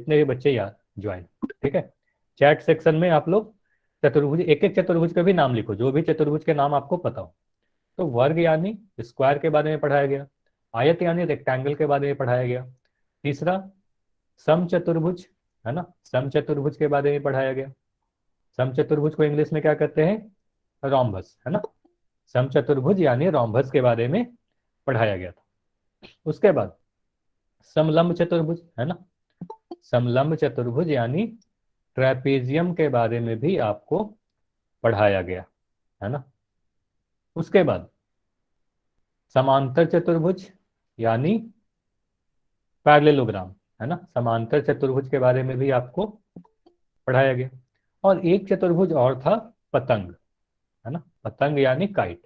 जितने भी बच्चे यार ज्वाइन, ठीक है। चैट सेक्शन में आप लोग चतुर्भुज, एक एक चतुर्भुज का भी नाम लिखो, जो भी चतुर्भुज के नाम आपको पता हो। तो वर्ग यानी स्क्वायर के बारे में पढ़ाया गया, आयत यानी रेक्टेंगल के बारे में पढ़ाया गया, तीसरा समचतुर्भुज, है ना, समचतुर्भुज के बारे में पढ़ाया गया। समचतुर्भुज को इंग्लिश में क्या कहते हैं, रोम्बस, है ना। समचतुर्भुज यानी रोम्बस के बारे में पढ़ाया गया था। उसके बाद समलंब चतुर्भुज, है ना, समलंब चतुर्भुज यानी ट्रेपेजियम के बारे में भी आपको पढ़ाया गया, है ना। उसके बाद समांतर चतुर्भुज यानी पैरेललोग्राम, है ना, समांतर चतुर्भुज के बारे में भी आपको पढ़ाया गया। और एक चतुर्भुज और था, पतंग, है ना, पतंग यानी काइट।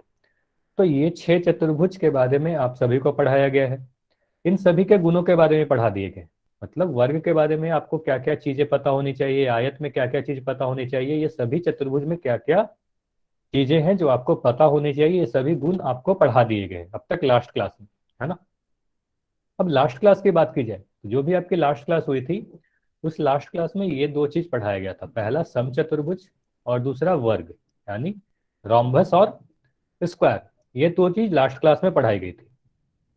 तो ये 6 चतुर्भुज के बारे में आप सभी को पढ़ाया गया है। इन सभी के गुणों के बारे में पढ़ा दिए गए, मतलब वर्ग के बारे में आपको क्या क्या चीजें पता होनी चाहिए, आयत में क्या क्या चीज पता होनी चाहिए, ये सभी चतुर्भुज में क्या क्या चीजें हैं जो आपको पता होनी चाहिए, ये सभी गुण आपको पढ़ा दिए गए अब तक लास्ट क्लास में, है ना। अब लास्ट क्लास की बात की जाए तो जो भी आपकी लास्ट क्लास हुई थी, उस लास्ट क्लास में ये दो चीज पढ़ाया गया था, पहला समचतुर्भुज और दूसरा वर्ग, यानी रोम्बस और स्क्वायर। ये दो चीज लास्ट क्लास में पढ़ाई गई थी।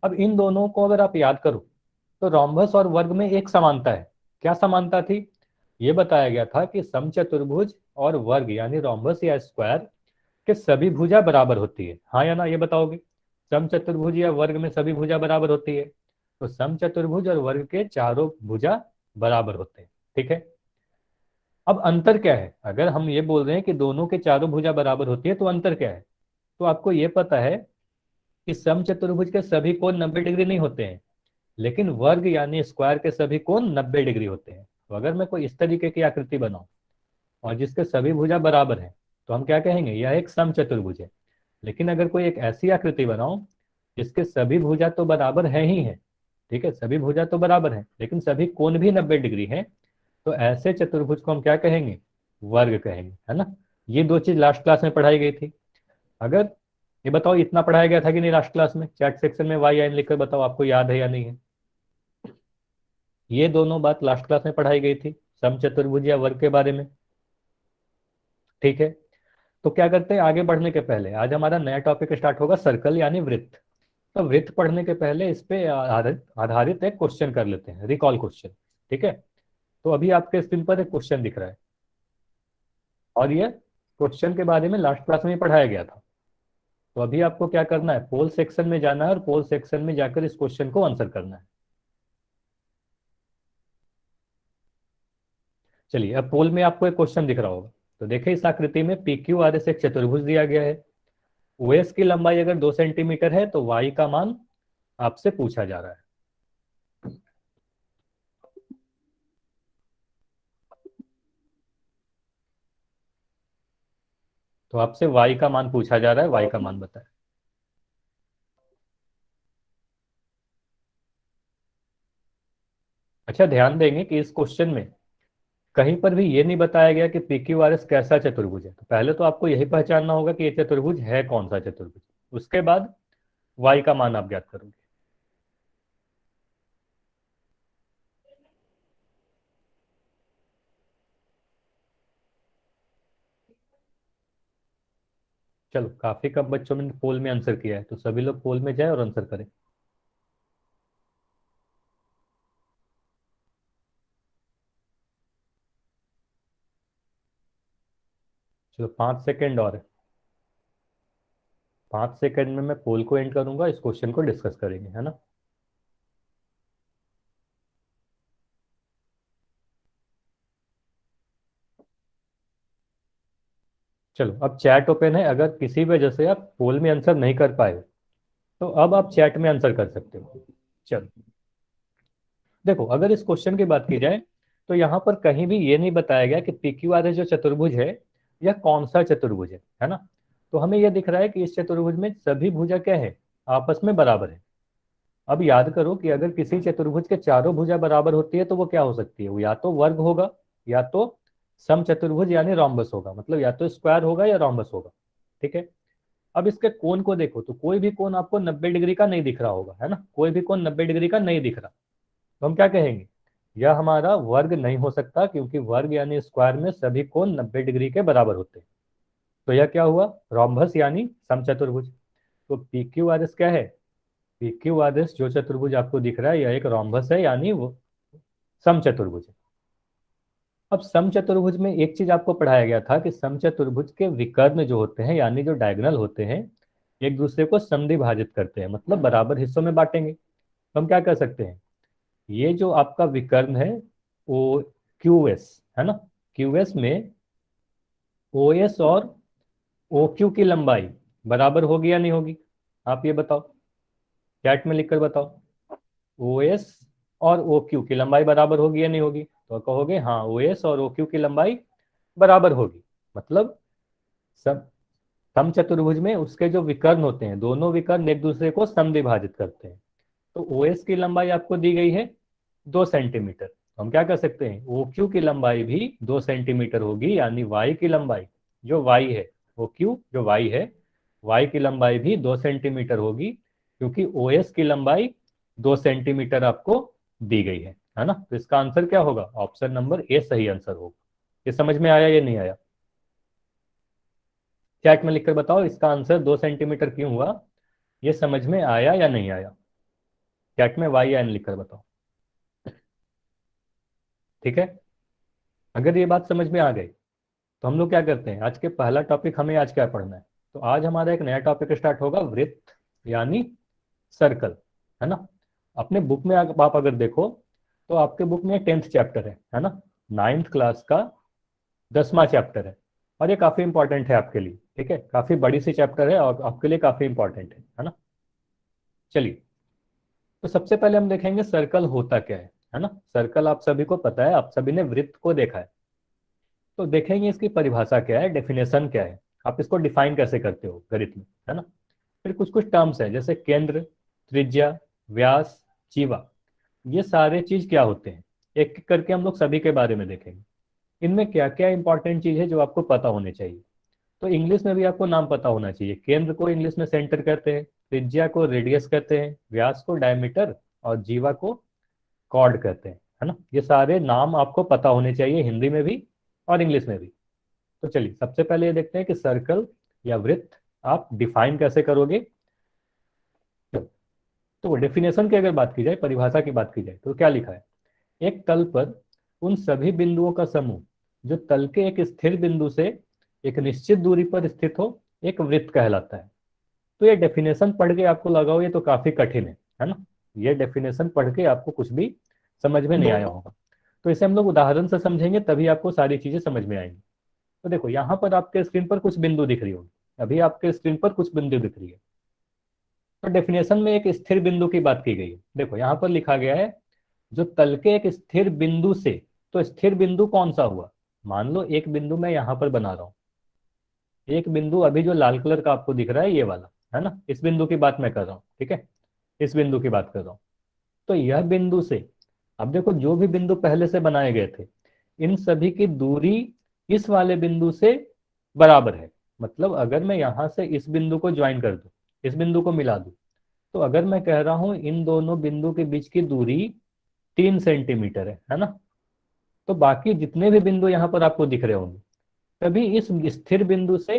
अब इन दोनों को अगर आप याद करो तो रोम्बस और वर्ग में एक समानता है। क्या समानता थी? ये बताया गया था कि समचतुर्भुज और वर्ग यानी रोम्बस या स्क्वायर के सभी भुजा बराबर होती है, हाँ या ना, ये बताओगे। समचतुर्भुज या वर्ग में सभी भुजा बराबर होती है, तो समचतुर्भुज और वर्ग के चारों भुजा बराबर होते हैं, ठीक है। अब अंतर क्या है? अगर हम ये बोल रहे हैं कि दोनों के चारों भुजा बराबर होती है तो अंतर क्या है? तो आपको ये पता है कि समचतुर्भुज के सभी कोण 90 डिग्री नहीं होते हैं, लेकिन वर्ग यानी स्क्वायर के सभी कोण 90 डिग्री होते हैं। तो अगर मैं कोई इस तरीके की आकृति बनाऊं और जिसके सभी भुजा बराबर हैं, तो हम क्या कहेंगे, यह एक समचतुर्भुज है। लेकिन अगर कोई एक ऐसी आकृति बनाऊं जिसके सभी भुजा तो बराबर है ही है, ठीक है, सभी भुजा तो बराबर है लेकिन सभी कोण भी 90 डिग्री है, तो ऐसे चतुर्भुज को हम क्या कहेंगे, वर्ग कहेंगे, है ना। ये दो चीज लास्ट क्लास में पढ़ाई गई थी। अगर ये बताओ इतना पढ़ाया गया था कि नहीं लास्ट क्लास में, चैट सेक्शन में वाई एन लिखकर बताओ आपको याद है या नहीं है। ये दोनों बात लास्ट क्लास में पढ़ाई गई थी, समचतुर्भुज या वर्ग के बारे में, ठीक है। तो क्या करते हैं, आगे बढ़ने के पहले आज हमारा नया टॉपिक स्टार्ट होगा, सर्कल यानी वृत्त। तो वृत्त पढ़ने के पहले इस पे आधारित आधारित एक क्वेश्चन कर लेते हैं, रिकॉल क्वेश्चन, ठीक है। तो अभी आपके स्क्रीन पर एक क्वेश्चन दिख रहा है और ये क्वेश्चन के बारे में लास्ट क्लास में पढ़ाया गया था। तो अभी आपको क्या करना है, पोल सेक्शन में जाना है और पोल सेक्शन में जाकर इस क्वेश्चन को आंसर करना है। चलिए, अब पोल में आपको एक क्वेश्चन दिख रहा होगा। तो देखिए, इस आकृति में पी क्यू आर एस एक चतुर्भुज दिया गया है। ओएस की लंबाई अगर 2 सेंटीमीटर है तो वाई का मान आपसे पूछा जा रहा है। तो आपसे वाई का मान पूछा जा रहा है, वाई का मान बताएं। अच्छा, ध्यान देंगे कि इस क्वेश्चन में कहीं पर भी ये नहीं बताया गया कि पी क्यू आर एस कैसा चतुर्भुज है। तो पहले तो आपको यही पहचानना होगा कि ये चतुर्भुज है कौन सा चतुर्भुज, उसके बाद वाई का मान आप ज्ञात करोगे। चलो, काफी कम बच्चों ने पोल में आंसर किया है, तो सभी लोग पोल में जाए और आंसर करें। चलो, 5 सेकेंड और है। 5 सेकेंड में मैं पोल को एंड करूंगा, इस क्वेश्चन को डिस्कस करेंगे, है ना। चलो, अब चैट ओपन है, अगर किसी वजह से आप पोल में आंसर नहीं कर पाए तो अब आप चैट में आंसर कर सकते हो। चलो, देखो, अगर इस क्वेश्चन की बात की जाए तो यहाँ पर कहीं भी ये नहीं बताया गया कि पी क्यू आर एस जो चतुर्भुज है यह कौन सा चतुर्भुज है ना। तो हमें यह दिख रहा है कि इस चतुर्भुज में सभी भुजा क्या है, आपस में बराबर है। अब याद करो कि अगर किसी चतुर्भुज के चारों भुजा बराबर होती है तो वो क्या हो सकती है, वो या तो वर्ग होगा या तो समचतुर्भुज यानी रोम्बस होगा, मतलब या तो स्क्वायर होगा या रोम्बस होगा, ठीक है। अब इसके कोण को देखो तो कोई भी कोण आपको 90 डिग्री का नहीं दिख रहा होगा, है ना, कोई भी कोण 90 डिग्री का नहीं दिख रहा। तो हम क्या कहेंगे, यह हमारा वर्ग नहीं हो सकता, क्योंकि वर्ग यानी स्क्वायर में सभी कोण 90 डिग्री के बराबर होते हैं। तो यह क्या हुआ, रोम्बस यानी समचतुर्भुज। तो पी क्यू आर एस क्या है, पी क्यू आर एस जो चतुर्भुज आपको दिख रहा है यह एक रोम्बस है, यानी वो समचतुर्भुज है। अब समचतुर्भुज में एक चीज आपको पढ़ाया गया था कि समचतुर्भुज के विकर्ण जो होते हैं यानी जो डायगोनल होते हैं, एक दूसरे को समद्विभाजित करते हैं, मतलब बराबर हिस्सों में बांटेंगे। तो हम क्या कर सकते हैं, ये जो आपका विकर्ण है वो क्यू एस है ना, क्यू एस में ओ एस और ओ क्यू की लंबाई बराबर होगी या नहीं होगी, आप ये बताओ, चैट में लिखकर बताओ। ओ एस और ओ क्यू की लंबाई बराबर होगी या नहीं होगी, तो कहोगे हाँ ओ एस और ओ क्यू की लंबाई बराबर होगी। मतलब सब समचतुर्भुज में उसके जो विकर्ण होते हैं, दोनों विकर्ण एक दूसरे को समद्विभाजित करते हैं। तो ओ एस की लंबाई आपको दी गई है 2 सेंटीमीटर, तो हम क्या कर सकते हैं, ओ क्यू की लंबाई भी 2 सेंटीमीटर होगी, यानी वाई की लंबाई जो वाई है, ओ क्यू जो वाई है, वाई की लंबाई भी 2 सेंटीमीटर होगी, क्योंकि ओ एस की लंबाई 2 सेंटीमीटर आपको दी गई है ना। तो इसका आंसर क्या होगा, ऑप्शन नंबर ए सही आंसर होगा। ये समझ में आया या नहीं आया, चैट में लिखकर बताओ, इसका आंसर 2 सेंटीमीटर क्यों हुआ, ये समझ में आया या नहीं आया, चैट में वाई एन लिखकर बताओ। ठीक है, अगर ये बात समझ में आ गई तो हम लोग क्या करते हैं, आज के पहला टॉपिक हमें आज क्या पढ़ना है, तो आज हमारा एक नया टॉपिक स्टार्ट होगा, वृत्त यानी सर्कल, है ना। अपने बुक में आप अगर देखो तो आपके बुक में 10th चैप्टर है ना, 9th क्लास का 10वां चैप्टर है, और ये काफी इंपॉर्टेंट है आपके लिए, ठीक है, काफी बड़ी सी चैप्टर है और आपके लिए काफी इंपॉर्टेंट है ना। चलिए, तो सबसे पहले हम देखेंगे सर्कल होता क्या है ना। सर्कल आप सभी को पता है, आप सभी ने वृत्त को देखा है, तो देखेंगे इसकी परिभाषा क्या है, डेफिनेशन क्या है, आप इसको डिफाइन कैसे करते हो गणित में, है ना। फिर कुछ कुछ टर्म्स है जैसे केंद्र, त्रिज्या, व्यास, जीवा, ये सारे चीज क्या होते हैं, एक एक करके हम लोग सभी के बारे में देखेंगे। इनमें क्या क्या इंपॉर्टेंट चीज है जो आपको पता होने चाहिए। तो इंग्लिश में भी आपको नाम पता होना चाहिए, केंद्र को इंग्लिश में सेंटर कहते हैं, त्रिज्या को रेडियस कहते हैं, व्यास को डायमीटर, और जीवा को कॉर्ड कहते हैं, है ना। ये सारे नाम आपको पता होने चाहिए हिंदी में भी और इंग्लिश में भी। तो चलिए सबसे पहले ये देखते हैं कि सर्कल या वृत्त आप डिफाइन कैसे करोगे। तो डेफिनेशन की अगर बात की जाए, परिभाषा की बात की जाए, तो क्या लिखा है, एक तल पर उन सभी बिंदुओं का समूह जो तल के एक स्थिर बिंदु से एक निश्चित दूरी पर स्थित हो, एक वृत्त कहलाता है। तो ये डेफिनेशन पढ़ के आपको लगा हो ये तो काफी कठिन है ना, ये डेफिनेशन पढ़ के आपको कुछ भी समझ में नहीं आया होगा। तो इसे हम लोग उदाहरण से समझेंगे, तभी आपको सारी चीजें समझ में आएंगी। तो देखो यहाँ पर आपके स्क्रीन पर कुछ बिंदु दिख रही होगी, अभी आपके स्क्रीन पर कुछ बिंदु दिख रही है। तो डेफिनेशन में एक स्थिर बिंदु की बात की गई है, देखो यहाँ पर लिखा गया है जो तल के एक स्थिर बिंदु से, तो स्थिर बिंदु कौन सा हुआ, मान लो एक बिंदु मैं यहाँ पर बना रहा हूँ, एक बिंदु अभी जो लाल कलर का आपको दिख रहा है ये वाला, है ना, इस बिंदु की बात मैं कर रहा हूँ, ठीक है, इस बिंदु की बात कर रहा हूँ। तो यह बिंदु से, अब देखो जो भी बिंदु पहले से बनाए गए थे, इन सभी की दूरी इस वाले बिंदु से बराबर है। मतलब अगर मैं यहां से इस बिंदु को ज्वाइन कर दूं, इस बिंदु को मिला दूं, तो अगर मैं कह रहा हूं इन दोनों बिंदु के बीच की दूरी 3 सेंटीमीटर है ना, तो बाकी जितने भी बिंदु यहाँ पर आपको दिख रहे होंगे सभी इस स्थिर बिंदु से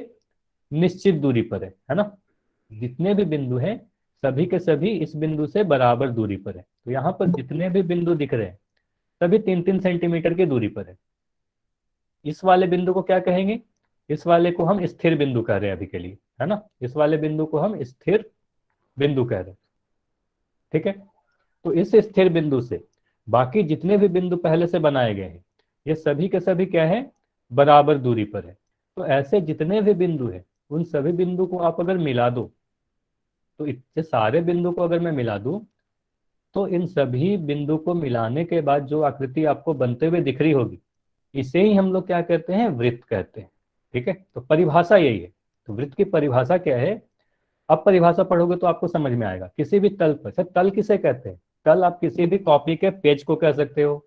निश्चित दूरी पर है ना। जितने भी बिंदु हैं सभी के सभी इस बिंदु से बराबर दूरी पर है। तो यहाँ पर जितने भी बिंदु दिख रहे हैं सभी 3 3 सेंटीमीटर की दूरी पर है। इस वाले बिंदु को क्या कहेंगे, इस वाले को हम स्थिर बिंदु कह रहे हैं अभी के लिए, है ना, इस वाले बिंदु को हम स्थिर बिंदु कह रहे हैं, ठीक है। तो इस स्थिर बिंदु से बाकी जितने भी बिंदु पहले से बनाए गए हैं ये सभी के सभी क्या है, बराबर दूरी पर है। तो ऐसे जितने भी बिंदु है उन सभी बिंदु को आप अगर मिला दो, तो इतने सारे बिंदु को अगर मैं मिला दूं, तो इन सभी बिंदु को मिलाने के बाद जो आकृति आपको बनते हुए दिख रही होगी, इसे ही हम लोग क्या कहते हैं, वृत्त कहते हैं, ठीक है। तो परिभाषा यही है। तो वृत्त की परिभाषा क्या है, अब परिभाषा पढ़ोगे तो आपको समझ में आएगा। किसी भी तल पर, सर तल किसे कहते हैं, तल आप किसी भी कॉपी के पेज को कह सकते हो,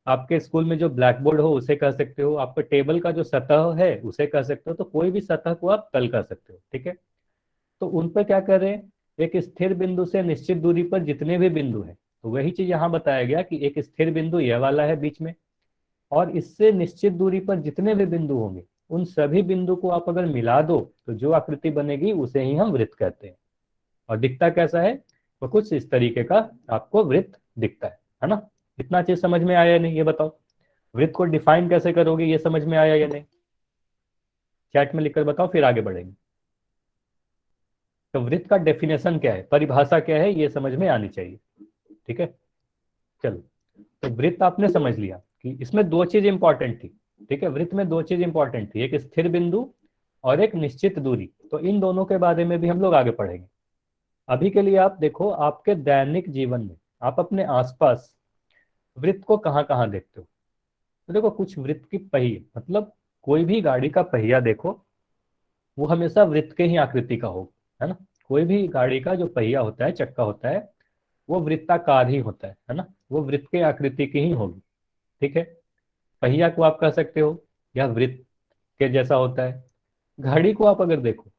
आपके स्कूल में जो ब्लैक बोर्ड हो उसे कह सकते हो, आपके टेबल का जो सतह है उसे कह सकते हो, तो कोई भी सतह को आप तल कह सकते हो, ठीक है। तो उन पर क्या कर रहे हैं, एक स्थिर बिंदु से निश्चित दूरी पर जितने भी बिंदु हैं तो वही चीज यहाँ बताया गया कि एक स्थिर बिंदु यह वाला है बीच में, और इससे निश्चित दूरी पर जितने भी बिंदु होंगे उन सभी बिंदु को आप अगर मिला दो तो जो आकृति बनेगी उसे ही हम वृत्त कहते हैं। और दिखता कैसा है, तो कुछ इस तरीके का आपको वृत्त दिखता है ना। इतना चीज समझ में आया या नहीं, ये बताओ। वृत्त को डिफाइन कैसे करोगे, ये समझ में आया या नहीं, चैट में लिखकर बताओ, फिर आगे बढ़ेंगे। तो वृत्त का डेफिनेशन क्या है, परिभाषा क्या है, ये समझ में आनी चाहिए। ठीक है, चलो। तो वृत्त आपने समझ लिया कि इसमें दो चीज इंपॉर्टेंट थी। ठीक है, वृत्त में दो चीज इंपॉर्टेंट थी, एक स्थिर बिंदु और एक निश्चित दूरी। तो इन दोनों के बारे में भी हम लोग आगे पढ़ेंगे। अभी के लिए आप देखो, आपके दैनिक जीवन में आप अपने आसपास वृत्त को कहाँ कहाँ देखते हो। तो देखो, कुछ वृत्त की पहिए, मतलब कोई भी गाड़ी का पहिया देखो, वो हमेशा वृत्त के ही आकृति का हो, है ना। कोई भी गाड़ी का जो पहिया होता है, चक्का होता है, वो वृत्ताकार ही होता है ना। वो वृत्त के आकृति की ही होगी। ठीक है, पहिया को आप कह सकते हो या वृत्त के जैसा होता है। घड़ी को आप अगर देखो,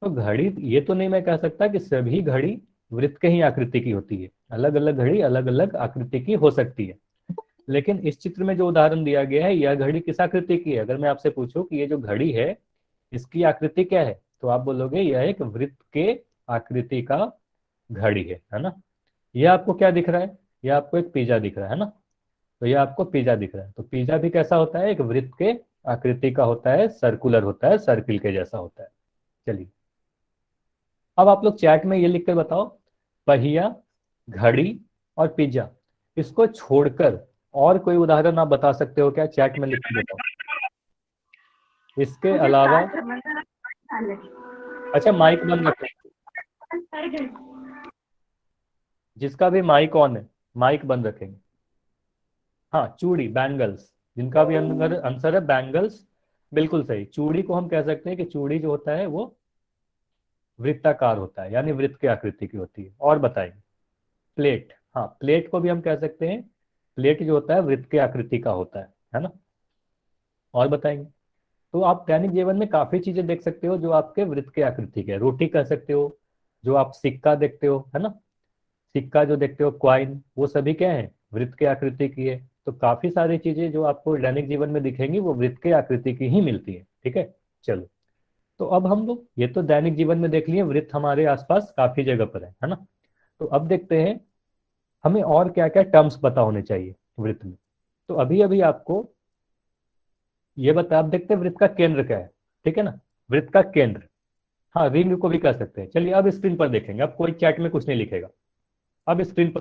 तो घड़ी, ये तो नहीं मैं कह सकता कि सभी घड़ी वृत्त के ही आकृति की होती है, अलग अलग घड़ी अलग अलग आकृति की हो सकती है। लेकिन इस चित्र में जो उदाहरण दिया गया है, यह घड़ी किस आकृति की है। अगर मैं आपसे पूछूं कि ये जो घड़ी है इसकी आकृति क्या है, तो आप बोलोगे यह एक वृत्त के आकृति का घड़ी है ना। यह आपको क्या दिख रहा है, यह आपको एक पिज्जा दिख रहा है ना। तो यह आपको पिज्जा दिख रहा है, तो पिज्जा भी कैसा होता है, एक वृत्त के आकृति का होता है, सर्कुलर होता है, सर्किल के जैसा होता है। चलिए, अब आप लोग चैट में ये लिख कर बताओ, पहिया, घड़ी और पिज्जा, इसको छोड़कर और कोई उदाहरण आप बता सकते हो क्या, चैट में लिख के बताओ। इसके अलावा, अच्छा माइक बंद रखें, जिसका भी माइक ऑन है माइक बंद रखेंगे। हाँ, चूड़ी, बैंगल्स, जिनका भी अंदर आंसर है बैंगल्स, बिल्कुल सही। चूड़ी को हम कह सकते हैं कि चूड़ी जो होता है वो वृत्ताकार होता है, यानी वृत्त की आकृति की होती है। और बताइए, प्लेट, हाँ प्लेट को भी हम कह सकते हैं, प्लेट जो होता है वृत्त की आकृति का होता है ना। और बताएंगे, तो आप दैनिक जीवन में काफी चीजें देख सकते हो जो आपके वृत्त के आकृति के, रोटी कह सकते हो, जो आप सिक्का देखते हो, है ना, सिक्का जो देखते हो, क्वाइन, वो सभी क्या है, वृत्त के आकृति की है। तो काफी सारी चीजें जो आपको दैनिक जीवन में दिखेंगी वो वृत्त के आकृति की ही मिलती है। ठीक है, चलो। तो अब हम लोग ये तो दैनिक जीवन में देख लिए, वृत्त हमारे आसपास काफी जगह पर है ना। तो अब देखते हैं हमें और क्या क्या टर्म्स पता होने चाहिए वृत्त में। तो अभी अभी आपको ये बता, आप देखते हैं वृत्त का केंद्र क्या है। ठीक है ना, वृत्त का केंद्र, हाँ रिंग को भी कह सकते हैं। चलिए अब स्क्रीन पर देखेंगे, अब कोई चैट में कुछ नहीं लिखेगा। अब स्क्रीन पर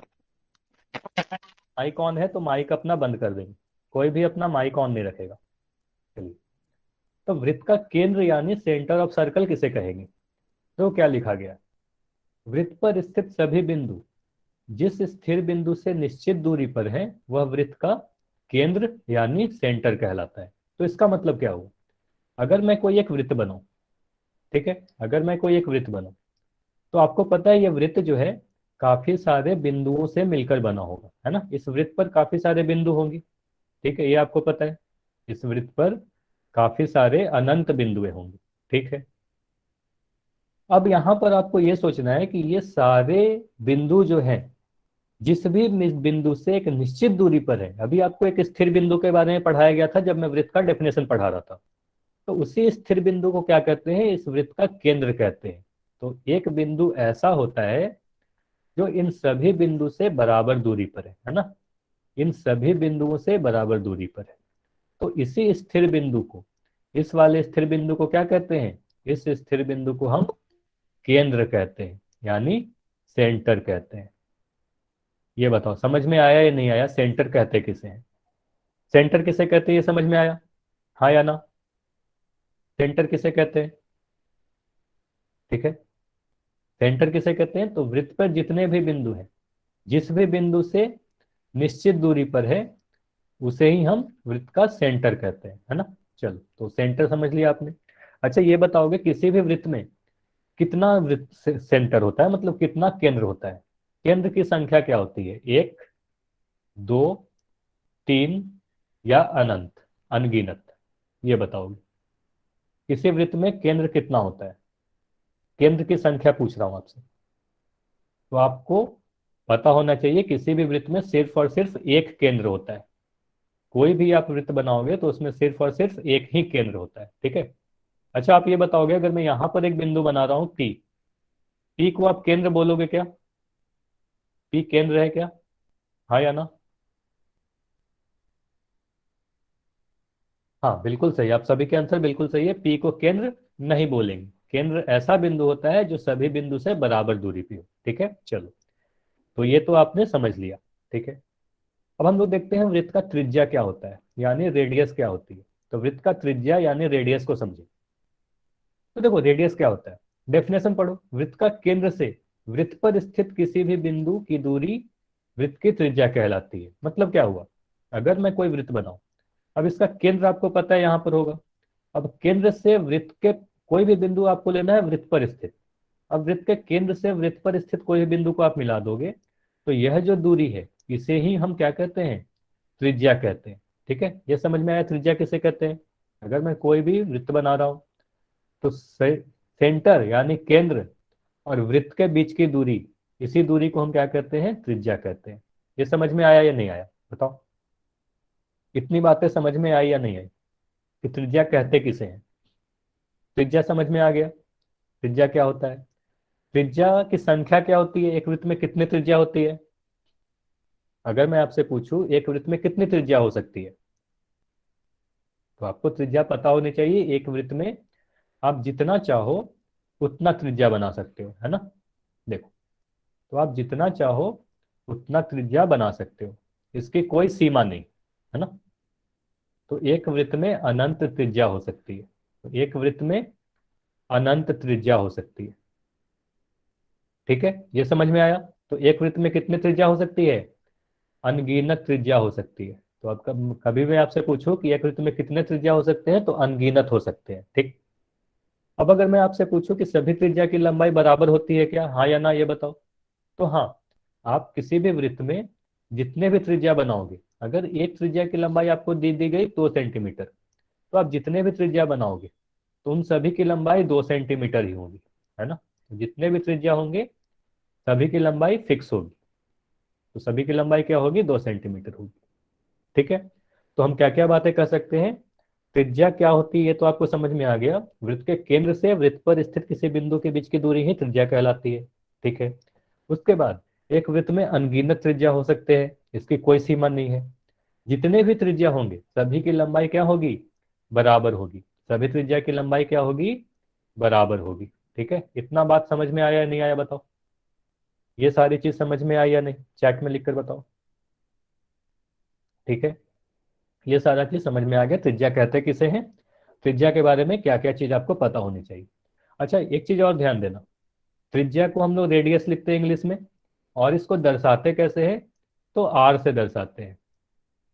माइक ऑन है तो माइक अपना बंद कर देंगे, कोई भी अपना माइक ऑन नहीं रखेगा। चलिए, तो वृत्त का केंद्र यानी सेंटर ऑफ सर्कल किसे कहेंगे। तो क्या लिखा गया है? वृत्त पर स्थित सभी बिंदु जिस स्थिर बिंदु से निश्चित दूरी पर है वह वृत्त का केंद्र यानी सेंटर कहलाता है। तो इसका मतलब क्या हुआ, अगर मैं कोई एक वृत्त बनाऊं, ठीक है, अगर मैं कोई एक वृत्त बनाऊं, तो आपको पता है यह वृत्त जो है काफी सारे बिंदुओं से मिलकर बना होगा, है ना। इस वृत्त पर काफी सारे बिंदु होंगे, ठीक है, ये आपको पता है। इस वृत्त पर काफी सारे अनंत बिंदुएं होंगे। ठीक है, अब यहां पर आपको ये सोचना है कि ये सारे बिंदु जो हैं, जिस भी बिंदु से एक निश्चित दूरी पर है, अभी आपको एक स्थिर बिंदु के बारे में पढ़ाया गया था जब मैं वृत्त का डेफिनेशन पढ़ा रहा था। तो उसी स्थिर बिंदु को क्या कहते हैं, इस वृत्त का केंद्र कहते हैं। तो एक बिंदु ऐसा होता है जो इन सभी बिंदु से बराबर दूरी पर है ना, इन सभी बिंदुओं से बराबर दूरी पर है। तो इसी स्थिर बिंदु को, इस वाले स्थिर बिंदु को क्या कहते हैं, इस स्थिर बिंदु को हम केंद्र कहते हैं, यानी सेंटर कहते हैं। ये बताओ समझ में आया या नहीं आया, सेंटर कहते किसे हैं, सेंटर किसे कहते हैं, ये समझ में आया, हाँ या ना। सेंटर किसे कहते हैं, ठीक है, सेंटर किसे कहते हैं, तो वृत्त पर जितने भी बिंदु हैं, जिस भी बिंदु से निश्चित दूरी पर है उसे ही हम वृत्त का सेंटर कहते हैं, है ना। चलो, तो सेंटर समझ लिया आपने। अच्छा ये बताओगे किसी भी वृत्त में कितना वृत्त सेंटर होता है, मतलब कितना केंद्र होता है, केंद्र की संख्या क्या होती है, एक, दो, तीन या अनंत, अनगिनत, ये बताओगे किसी वृत्त में केंद्र कितना होता है, केंद्र की संख्या पूछ रहा हूं आपसे। तो आपको पता होना चाहिए किसी भी वृत्त में सिर्फ और सिर्फ एक केंद्र होता है। कोई भी आप वृत्त बनाओगे तो उसमें सिर्फ और सिर्फ एक ही केंद्र होता है, ठीक है। अच्छा, आप ये बताओगे अगर मैं यहां पर एक बिंदु बना रहा हूं पी, पी को आप केंद्र बोलोगे क्या? पी केंद्र है क्या? हाँ या ना? हाँ बिल्कुल सही, आप सभी के आंसर बिल्कुल सही है। पी को केंद्र नहीं बोलेंगे। केंद्र ऐसा बिंदु होता है जो सभी बिंदु से बराबर दूरी पे हो, ठीक है। चलो, तो ये तो आपने समझ लिया, ठीक है। अब हम लोग देखते हैं वृत्त का त्रिज्या क्या होता है, यानी रेडियस क्या होती है। तो वृत्त का त्रिज्या यानी रेडियस को समझे। तो देखो रेडियस क्या होता है, डेफिनेशन पढ़ो। वृत्त का केंद्र से वृत्त पर स्थित किसी भी बिंदु की दूरी वृत्त की त्रिज्या कहलाती है। मतलब क्या हुआ, अगर मैं कोई वृत्त बनाऊं, अब इसका केंद्र आपको पता है यहां पर होगा। अब केंद्र से वृत्त के कोई भी बिंदु आपको लेना है वृत्त पर स्थित। अब वृत्त के केंद्र से वृत्त पर स्थित कोई भी बिंदु को आप मिला दोगे तो यह जो दूरी है इसे ही हम क्या कहते हैं, त्रिज्या कहते हैं, ठीक है। ये समझ में आया त्रिज्या किसे कहते हैं। अगर मैं कोई भी वृत्त बना रहा हूं तो सेंटर यानी केंद्र और वृत्त के बीच की दूरी, इसी दूरी को हम क्या कहते हैं, त्रिज्या कहते हैं। ये समझ में आया या नहीं आया, बताओ। इतनी बातें समझ में आई या नहीं आई कि त्रिज्या कहते किसे हैं? त्रिज्या समझ में आ गया। त्रिज्या क्या होता है, त्रिज्या की संख्या क्या होती है, एक वृत्त में कितनी त्रिज्या होती है। अगर मैं आपसे पूछूं एक वृत्त में कितनी त्रिज्या हो सकती है, तो आपको त्रिज्या पता होनी चाहिए। एक वृत्त में आप जितना चाहो उतना त्रिज्या बना सकते हो, है ना। देखो, तो आप जितना चाहो उतना त्रिज्या बना सकते हो, इसकी कोई सीमा नहीं, है ना। तो एक वृत्त में अनंत त्रिज्या हो सकती है। तो एक वृत्त में अनंत त्रिज्या हो सकती है, ठीक है। ये समझ में आया। तो एक वृत्त में कितनी त्रिज्या हो सकती है, अनगिनत त्रिज्या हो सकती है। तो अब कभी मैं आपसे पूछूं कि एक वृत्त में कितने त्रिज्या हो सकते हैं, तो अनगिनत हो सकते हैं, ठीक। अब अगर मैं आपसे पूछूं कि सभी त्रिज्या की लंबाई बराबर होती है क्या, हाँ या ना, ये बताओ। तो हाँ, आप किसी भी वृत्त में जितने भी त्रिज्या बनाओगे, अगर एक त्रिज्या की लंबाई आपको दी गई 2 सेंटीमीटर, तो आप जितने भी त्रिज्या बनाओगे तो उन सभी की लंबाई 2 सेंटीमीटर ही होगी, है ना। तो जितने भी त्रिज्या होंगे सभी की लंबाई फिक्स होगी। तो सभी की लंबाई क्या होगी, 2 सेंटीमीटर होगी, ठीक है। तो हम क्या क्या बातें कर सकते हैं, त्रिज्या क्या होती है ये तो आपको समझ में आ गया। वृत्त के केंद्र से वृत्त पर स्थित किसी बिंदु के बीच की दूरी ही त्रिज्या कहलाती है, ठीक है। उसके बाद एक वृत्त में अनगिनत त्रिज्या हो सकते हैं, इसकी कोई सीमा नहीं है। जितने भी त्रिज्या होंगे सभी की लंबाई क्या होगी, बराबर होगी। सभी त्रिज्या की लंबाई क्या होगी, बराबर होगी, ठीक है। इतना बात समझ में आया या नहीं आया, बताओ। ये सारी चीज समझ में आई या नहीं, चैट में लिखकर बताओ, ठीक है। ये सारा चीज समझ में आ गया, त्रिज्या कहते किसे हैं, त्रिज्या के बारे में क्या क्या चीज आपको पता होनी चाहिए। अच्छा, एक चीज और ध्यान देना, त्रिज्या को हम लोग रेडियस लिखते हैं इंग्लिश में, और इसको दर्शाते कैसे हैं, तो आर से दर्शाते हैं।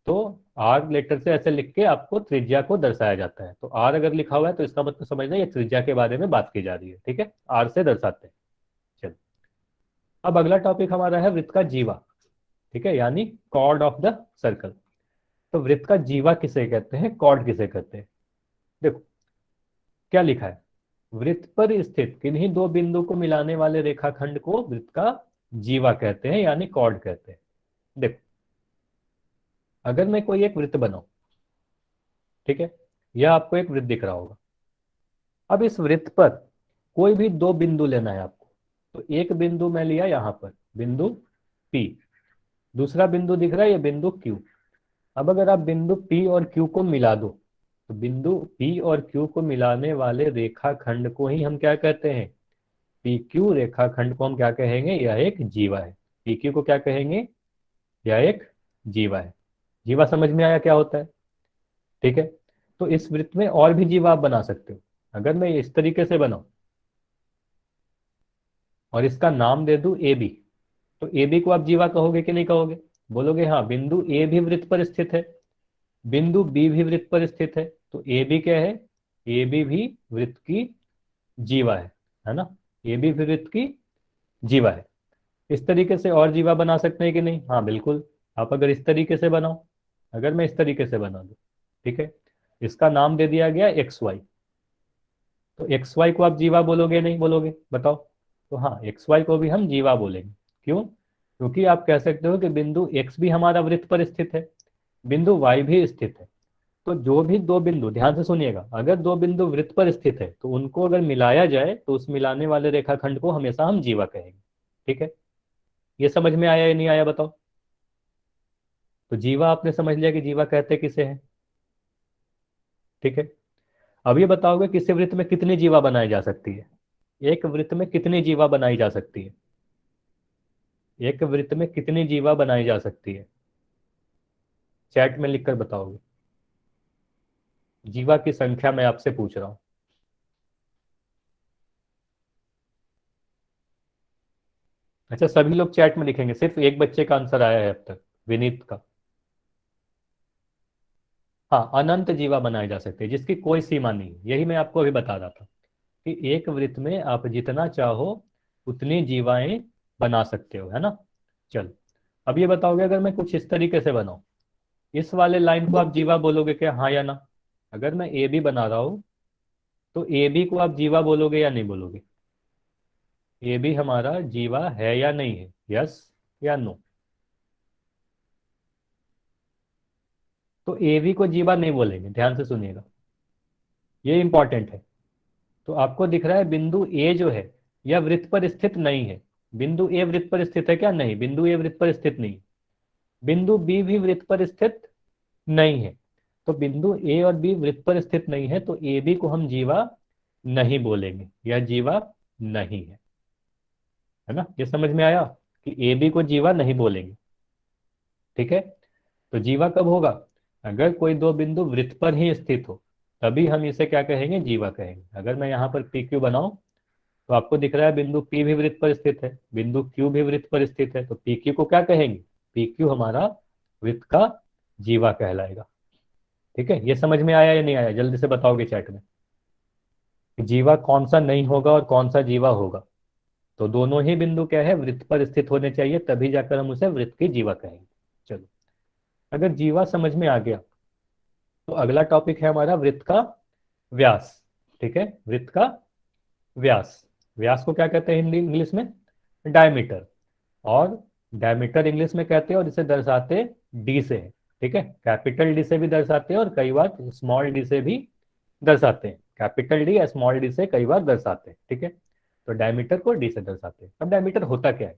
तो आर लेटर से ऐसे लिख के आपको त्रिज्या को दर्शाया जाता है। तो आर अगर लिखा हुआ है तो इसका मतलब समझना ये त्रिज्या के बारे में बात की जा रही है, ठीक है। आर से दर्शाते हैं। चलो, अब अगला टॉपिक हमारा है वृत्त का जीवा, ठीक है, यानी कॉर्ड ऑफ द सर्कल। तो वृत्त का जीवा किसे कहते हैं, कॉर्ड किसे कहते हैं। देखो क्या लिखा है, वृत्त पर स्थित किन्हीं दो बिंदु को मिलाने वाले रेखाखंड को वृत्त का जीवा कहते हैं, यानी कॉर्ड कहते हैं। देखो, अगर मैं कोई एक वृत्त बनाऊं, ठीक है, यह आपको एक वृत्त दिख रहा होगा। अब इस वृत्त पर कोई भी दो बिंदु लेना है आपको। तो एक बिंदु मैं लिया यहां पर, बिंदु P। दूसरा बिंदु दिख रहा है ये बिंदु Q। अब अगर आप बिंदु P और Q को मिला दो, तो बिंदु P और Q को मिलाने वाले रेखाखंड को ही हम क्या कहते हैं, PQ रेखाखंड को हम क्या कहेंगे, यह एक जीवा है। PQ को क्या कहेंगे, यह एक जीवा है। जीवा समझ में आया क्या होता है, ठीक है। तो इस वृत्त में और भी जीवा आप बना सकते हो। अगर मैं इस तरीके से बनाऊं और इसका नाम दे दूं AB, तो AB को आप जीवा कहोगे कि नहीं कहोगे, बोलोगे हाँ। बिंदु A भी वृत्त पर स्थित है, बिंदु B भी वृत्त पर स्थित है, तो AB क्या है, AB भी वृत्त की जीवा है ना। AB भी वृत्त की जीवा है। इस तरीके से और जीवा बना सकते हैं कि नहीं, हाँ बिल्कुल। आप अगर इस तरीके से बनाओ, अगर मैं इस तरीके से बना दूं, ठीक है, इसका नाम दे दिया गया XY। तो XY को आप जीवा बोलोगे नहीं बोलोगे, बताओ। तो हाँ, XY को भी हम जीवा बोलेंगे। क्यों, क्योंकि आप कह सकते हो कि बिंदु x भी हमारा वृत्त पर स्थित है, बिंदु y भी स्थित है। तो जो भी दो बिंदु, ध्यान से सुनिएगा, अगर दो बिंदु वृत्त पर स्थित है तो उनको अगर मिलाया जाए तो उस मिलाने वाले रेखाखंड को हमेशा हम जीवा कहेंगे। ठीक है, ये समझ में आया या नहीं आया बताओ। तो जीवा आपने समझ लिया कि जीवा कहते किसे हैं। ठीक है, अब ये बताओगे किसी वृत्त में कितनी जीवा बनाई जा सकती है। एक वृत्त में कितनी जीवा बनाई जा सकती है। एक वृत्त में कितनी जीवा बनाई जा सकती है, चैट में लिखकर बताओगे। जीवा की संख्या मैं आपसे पूछ रहा हूं। अच्छा, सभी लोग चैट में लिखेंगे, सिर्फ एक बच्चे का आंसर आया है अब तक, विनीत का। हाँ, अनंत जीवा बनाए जा सकते हैं जिसकी कोई सीमा नहीं है। यही मैं आपको अभी बता रहा था कि एक वृत्त में आप जितना चाहो उतनी जीवाएं बना सकते हो, है ना। चलो, अब ये बताओगे अगर मैं कुछ इस तरीके से बनाऊं, इस वाले लाइन को आप जीवा बोलोगे क्या, हाँ या ना। अगर मैं ए बी बना रहा हूं तो ए बी को आप जीवा बोलोगे या नहीं बोलोगे। ए बी हमारा जीवा है या नहीं है, यस या नो। तो ए बी को जीवा नहीं बोलेंगे, ध्यान से सुनिएगा, ये इंपॉर्टेंट है। तो आपको दिख रहा है बिंदु ए जो है यह वृत्त पर स्थित नहीं है। बिंदु ए वृत्त पर स्थित है क्या, नहीं, बिंदु ए वृत्त पर स्थित नहीं। बिंदु बी भी वृत्त पर स्थित नहीं है। तो बिंदु ए और बी वृत्त पर स्थित नहीं है तो ए बी को हम जीवा नहीं बोलेंगे, यह जीवा नहीं है ना। ये समझ में आया कि ए बी को जीवा नहीं बोलेंगे। ठीक है, तो जीवा कब होगा, अगर कोई दो बिंदु वृत्त पर ही स्थित हो, तभी हम इसे क्या कहेंगे, जीवा कहेंगे। अगर मैं यहाँ पर पी क्यू बनाऊं तो आपको दिख रहा है बिंदु P भी वृत्त पर स्थित है, बिंदु Q भी वृत्त पर स्थित है, तो PQ को क्या कहेंगे, PQ हमारा वृत्त का जीवा कहलाएगा। ठीक है, ये समझ में आया या नहीं आया, जल्दी से बताओगे चैट में कि जीवा कौन सा नहीं होगा और कौन सा जीवा होगा। तो दोनों ही बिंदु क्या है, वृत्त पर स्थित होने चाहिए, तभी जाकर हम उसे वृत्त की जीवा कहेंगे। चलो, अगर जीवा समझ में आ गया तो अगला टॉपिक है हमारा वृत्त का व्यास। ठीक है, वृत्त का व्यास। व्यास को क्या कहते हैं हिंदी इंग्लिश में, डायमीटर। और डायमीटर इंग्लिश में कहते हैं और इसे दर्शाते डी से है। ठीक है, कैपिटल डी से भी दर्शाते हैं और कई बार स्मॉल डी से भी दर्शाते हैं। कैपिटल डी या स्मॉल डी से कई बार दर्शाते हैं। ठीक है, तो डायमीटर को डी से दर्शाते हैं। अब डायमीटर होता क्या है,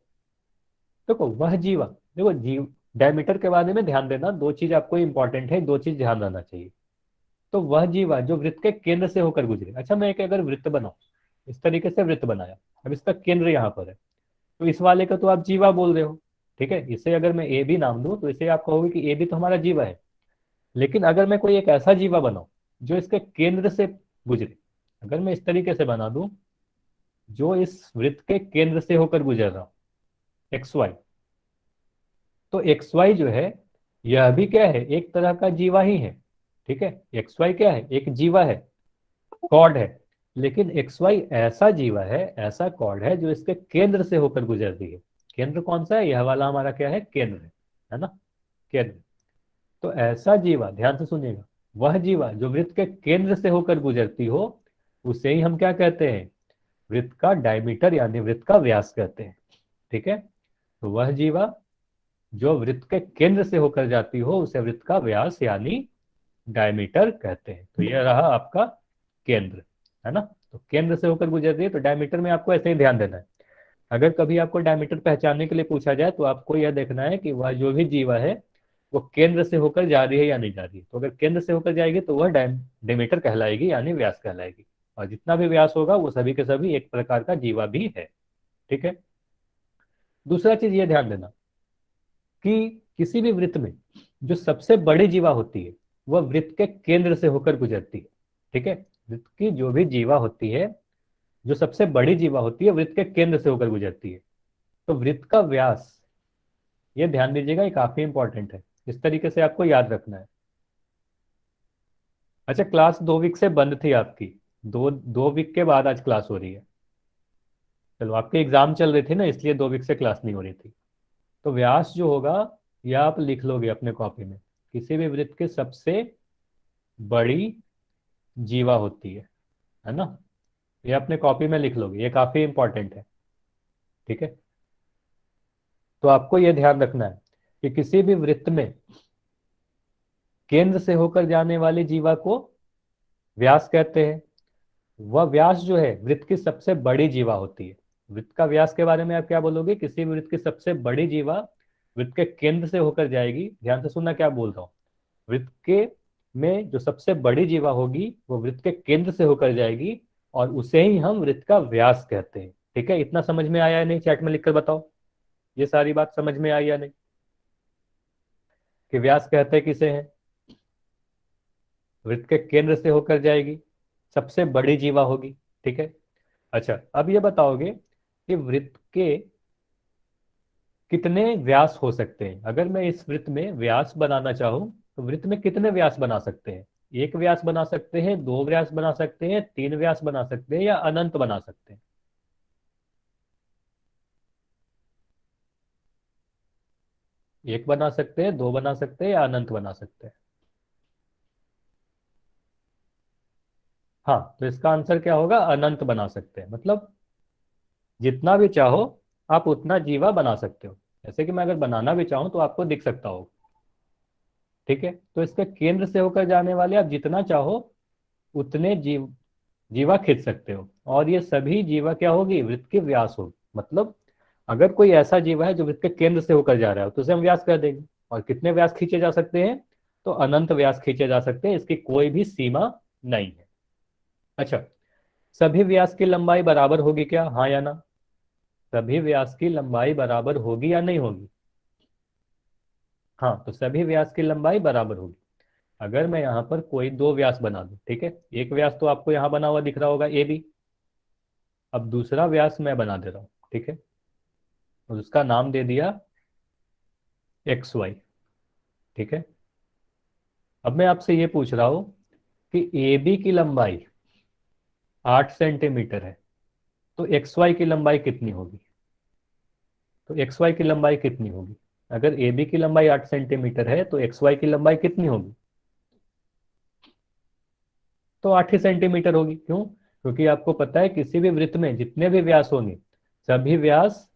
देखो वह जीवा, देखो जीव, डायमीटर के बारे में ध्यान देना, दो चीज आपको इंपॉर्टेंट है, दो चीज ध्यान रहना चाहिए। तो वह जीवा जो वृत्त के केंद्र से होकर गुजरे। अच्छा, मैं एक अगर वृत्त बनाऊं, इस तरीके से वृत्त बनाया, अब इसका केंद्र यहाँ पर है, तो इस वाले का तो आप जीवा बोल रहे हो। ठीक है, इसे अगर मैं ए बी नाम दूं तो इसे आप कहोगे कि ए बी तो हमारा जीवा है। लेकिन अगर मैं कोई एक ऐसा जीवा बनाऊं जो इसके केंद्र से गुजरे, अगर मैं इस तरीके से बना दूं जो इस वृत्त के केंद्र से होकर गुजर रहा हूं, एक्स वाई, तो एक्स वाई जो है यह भी क्या है, एक तरह का जीवा ही है। ठीक है, एक्स वाई क्या है, एक जीवा है, कॉर्ड है। लेकिन एक्स वाई ऐसा जीवा है, ऐसा कॉर्ड है जो इसके केंद्र से होकर गुजर रही है। केंद्र कौन सा है, यह वाला हमारा क्या है, केंद्र है ना, केंद्र। तो ऐसा जीवा, ध्यान से सुनिएगा, वह जीवा जो वृत्त के केंद्र से होकर गुजरती हो उसे ही हम क्या कहते हैं, वृत्त का डायमीटर यानी वृत्त का व्यास कहते हैं। ठीक है, तो वह जीवा जो वृत्त के केंद्र से होकर जाती हो उसे वृत्त का व्यास यानी डायमीटर कहते हैं। तो यह रहा आपका केंद्र, है ना। तो केंद्र से होकर गुजर रही है तो डायमीटर में आपको ऐसे ही ध्यान देना है। अगर कभी आपको डायमीटर पहचानने के लिए पूछा जाए तो आपको यह देखना है कि वह जो भी जीवा है वो केंद्र से होकर जा रही है या नहीं जा रही है। तो अगर केंद्र से होकर जाएगी तो वह डायमीटर कहलाएगी यानी व्यास कहलाएगी। और जितना भी व्यास होगा वो सभी के सभी एक प्रकार का जीवा भी है। ठीक है, दूसरा चीज ये ध्यान देना कि किसी भी वृत्त में जो सबसे बड़ी जीवा होती है वह वृत्त के केंद्र से होकर गुजरती है। ठीक है, वृत्त की जो भी जीवा होती है, जो सबसे बड़ी जीवा होती है वृत्त के केंद्र से होकर गुजरती है। तो वृत्त का व्यास, ये ध्यान दीजिएगा, ये काफी इंपॉर्टेंट है, इस तरीके से आपको याद रखना है। अच्छा, क्लास 2 वीक से बंद थी आपकी, दो दो वीक के बाद आज क्लास हो रही है। चलो, आपके एग्जाम चल रहे थे ना, इसलिए 2 वीक से क्लास नहीं हो रही थी। तो व्यास जो होगा यह आप लिख लोगे अपने कॉपी में, किसी भी वृत्त की सबसे बड़ी जीवा होती है ना। ये अपने कॉपी में लिख लोगे, ये काफी इंपॉर्टेंट है। ठीक है, तो आपको यह ध्यान रखना है कि किसी भी वृत्त में केंद्र से होकर जाने वाली जीवा को व्यास कहते हैं। वह व्यास जो है वृत्त की सबसे बड़ी जीवा होती है। वृत्त का व्यास के बारे में आप क्या बोलोगे? किसी भी वृत्त की सबसे बड़ी जीवा वृत्त के केंद्र से होकर जाएगी। ध्यान से सुनना क्या बोल रहा हूं। वृत्त के में जो सबसे बड़ी जीवा होगी वो वृत्त के केंद्र से होकर जाएगी और उसे ही हम वृत्त का व्यास कहते हैं। ठीक है, इतना समझ में आया या नहीं? चैट में लिखकर बताओ, ये सारी बात समझ में आई या नहीं, कि व्यास कहते किसे हैं? वृत्त के केंद्र से होकर जाएगी, सबसे बड़ी जीवा होगी। ठीक है। अच्छा, अब ये बताओगे कि वृत्त के कितने व्यास हो सकते हैं? अगर मैं इस वृत्त में व्यास बनाना चाहूं तो वृत्त में कितने व्यास बना सकते हैं? एक व्यास बना सकते हैं, दो व्यास बना सकते हैं, तीन व्यास बना सकते हैं, या अनंत बना सकते हैं? एक बना सकते हैं, दो बना सकते हैं, या अनंत बना सकते हैं? हाँ, तो इसका आंसर क्या होगा? अनंत बना सकते हैं। मतलब जितना भी चाहो आप उतना जीवा बना सकते हो। जैसे कि मैं अगर बनाना भी चाहूं तो आपको दिख सकता हो। ठीक है, तो इसके केंद्र से होकर जाने वाले आप जितना चाहो उतने जीवा खींच सकते हो, और ये सभी जीवा क्या होगी? वृत्त की व्यास होगी। मतलब अगर कोई ऐसा जीवा है जो वृत्त के केंद्र से होकर जा रहा है तो उसे हम व्यास कर देंगे। और कितने व्यास खींचे जा सकते हैं? तो अनंत व्यास खींचे जा सकते हैं, इसकी कोई भी सीमा नहीं है। अच्छा, सभी व्यास की लंबाई बराबर होगी क्या? हाँ या ना? सभी व्यास की लंबाई बराबर होगी या नहीं होगी? हाँ, तो सभी व्यास की लंबाई बराबर होगी। अगर मैं यहाँ पर कोई दो व्यास बना दूं, ठीक है, एक व्यास तो आपको यहाँ बना हुआ दिख रहा होगा, ए बी। अब दूसरा व्यास मैं बना दे रहा हूँ, ठीक है, और उसका नाम दे दिया एक्स वाई। ठीक है। अब मैं आपसे ये पूछ रहा हूँ कि ए बी की लंबाई 8 सेंटीमीटर है, तो एक्स वाई की लंबाई कितनी होगी? तो एक्स वाई की लंबाई कितनी होगी? अगर ए बी की लंबाई 8 सेंटीमीटर है तो एक्स वाई की लंबाई कितनी होगी? तो 8 ही सेंटीमीटर होगी। क्यों? क्योंकि आपको पता है किसी भी वृत्त में जितने भी व्यास होंगे सभी व्यास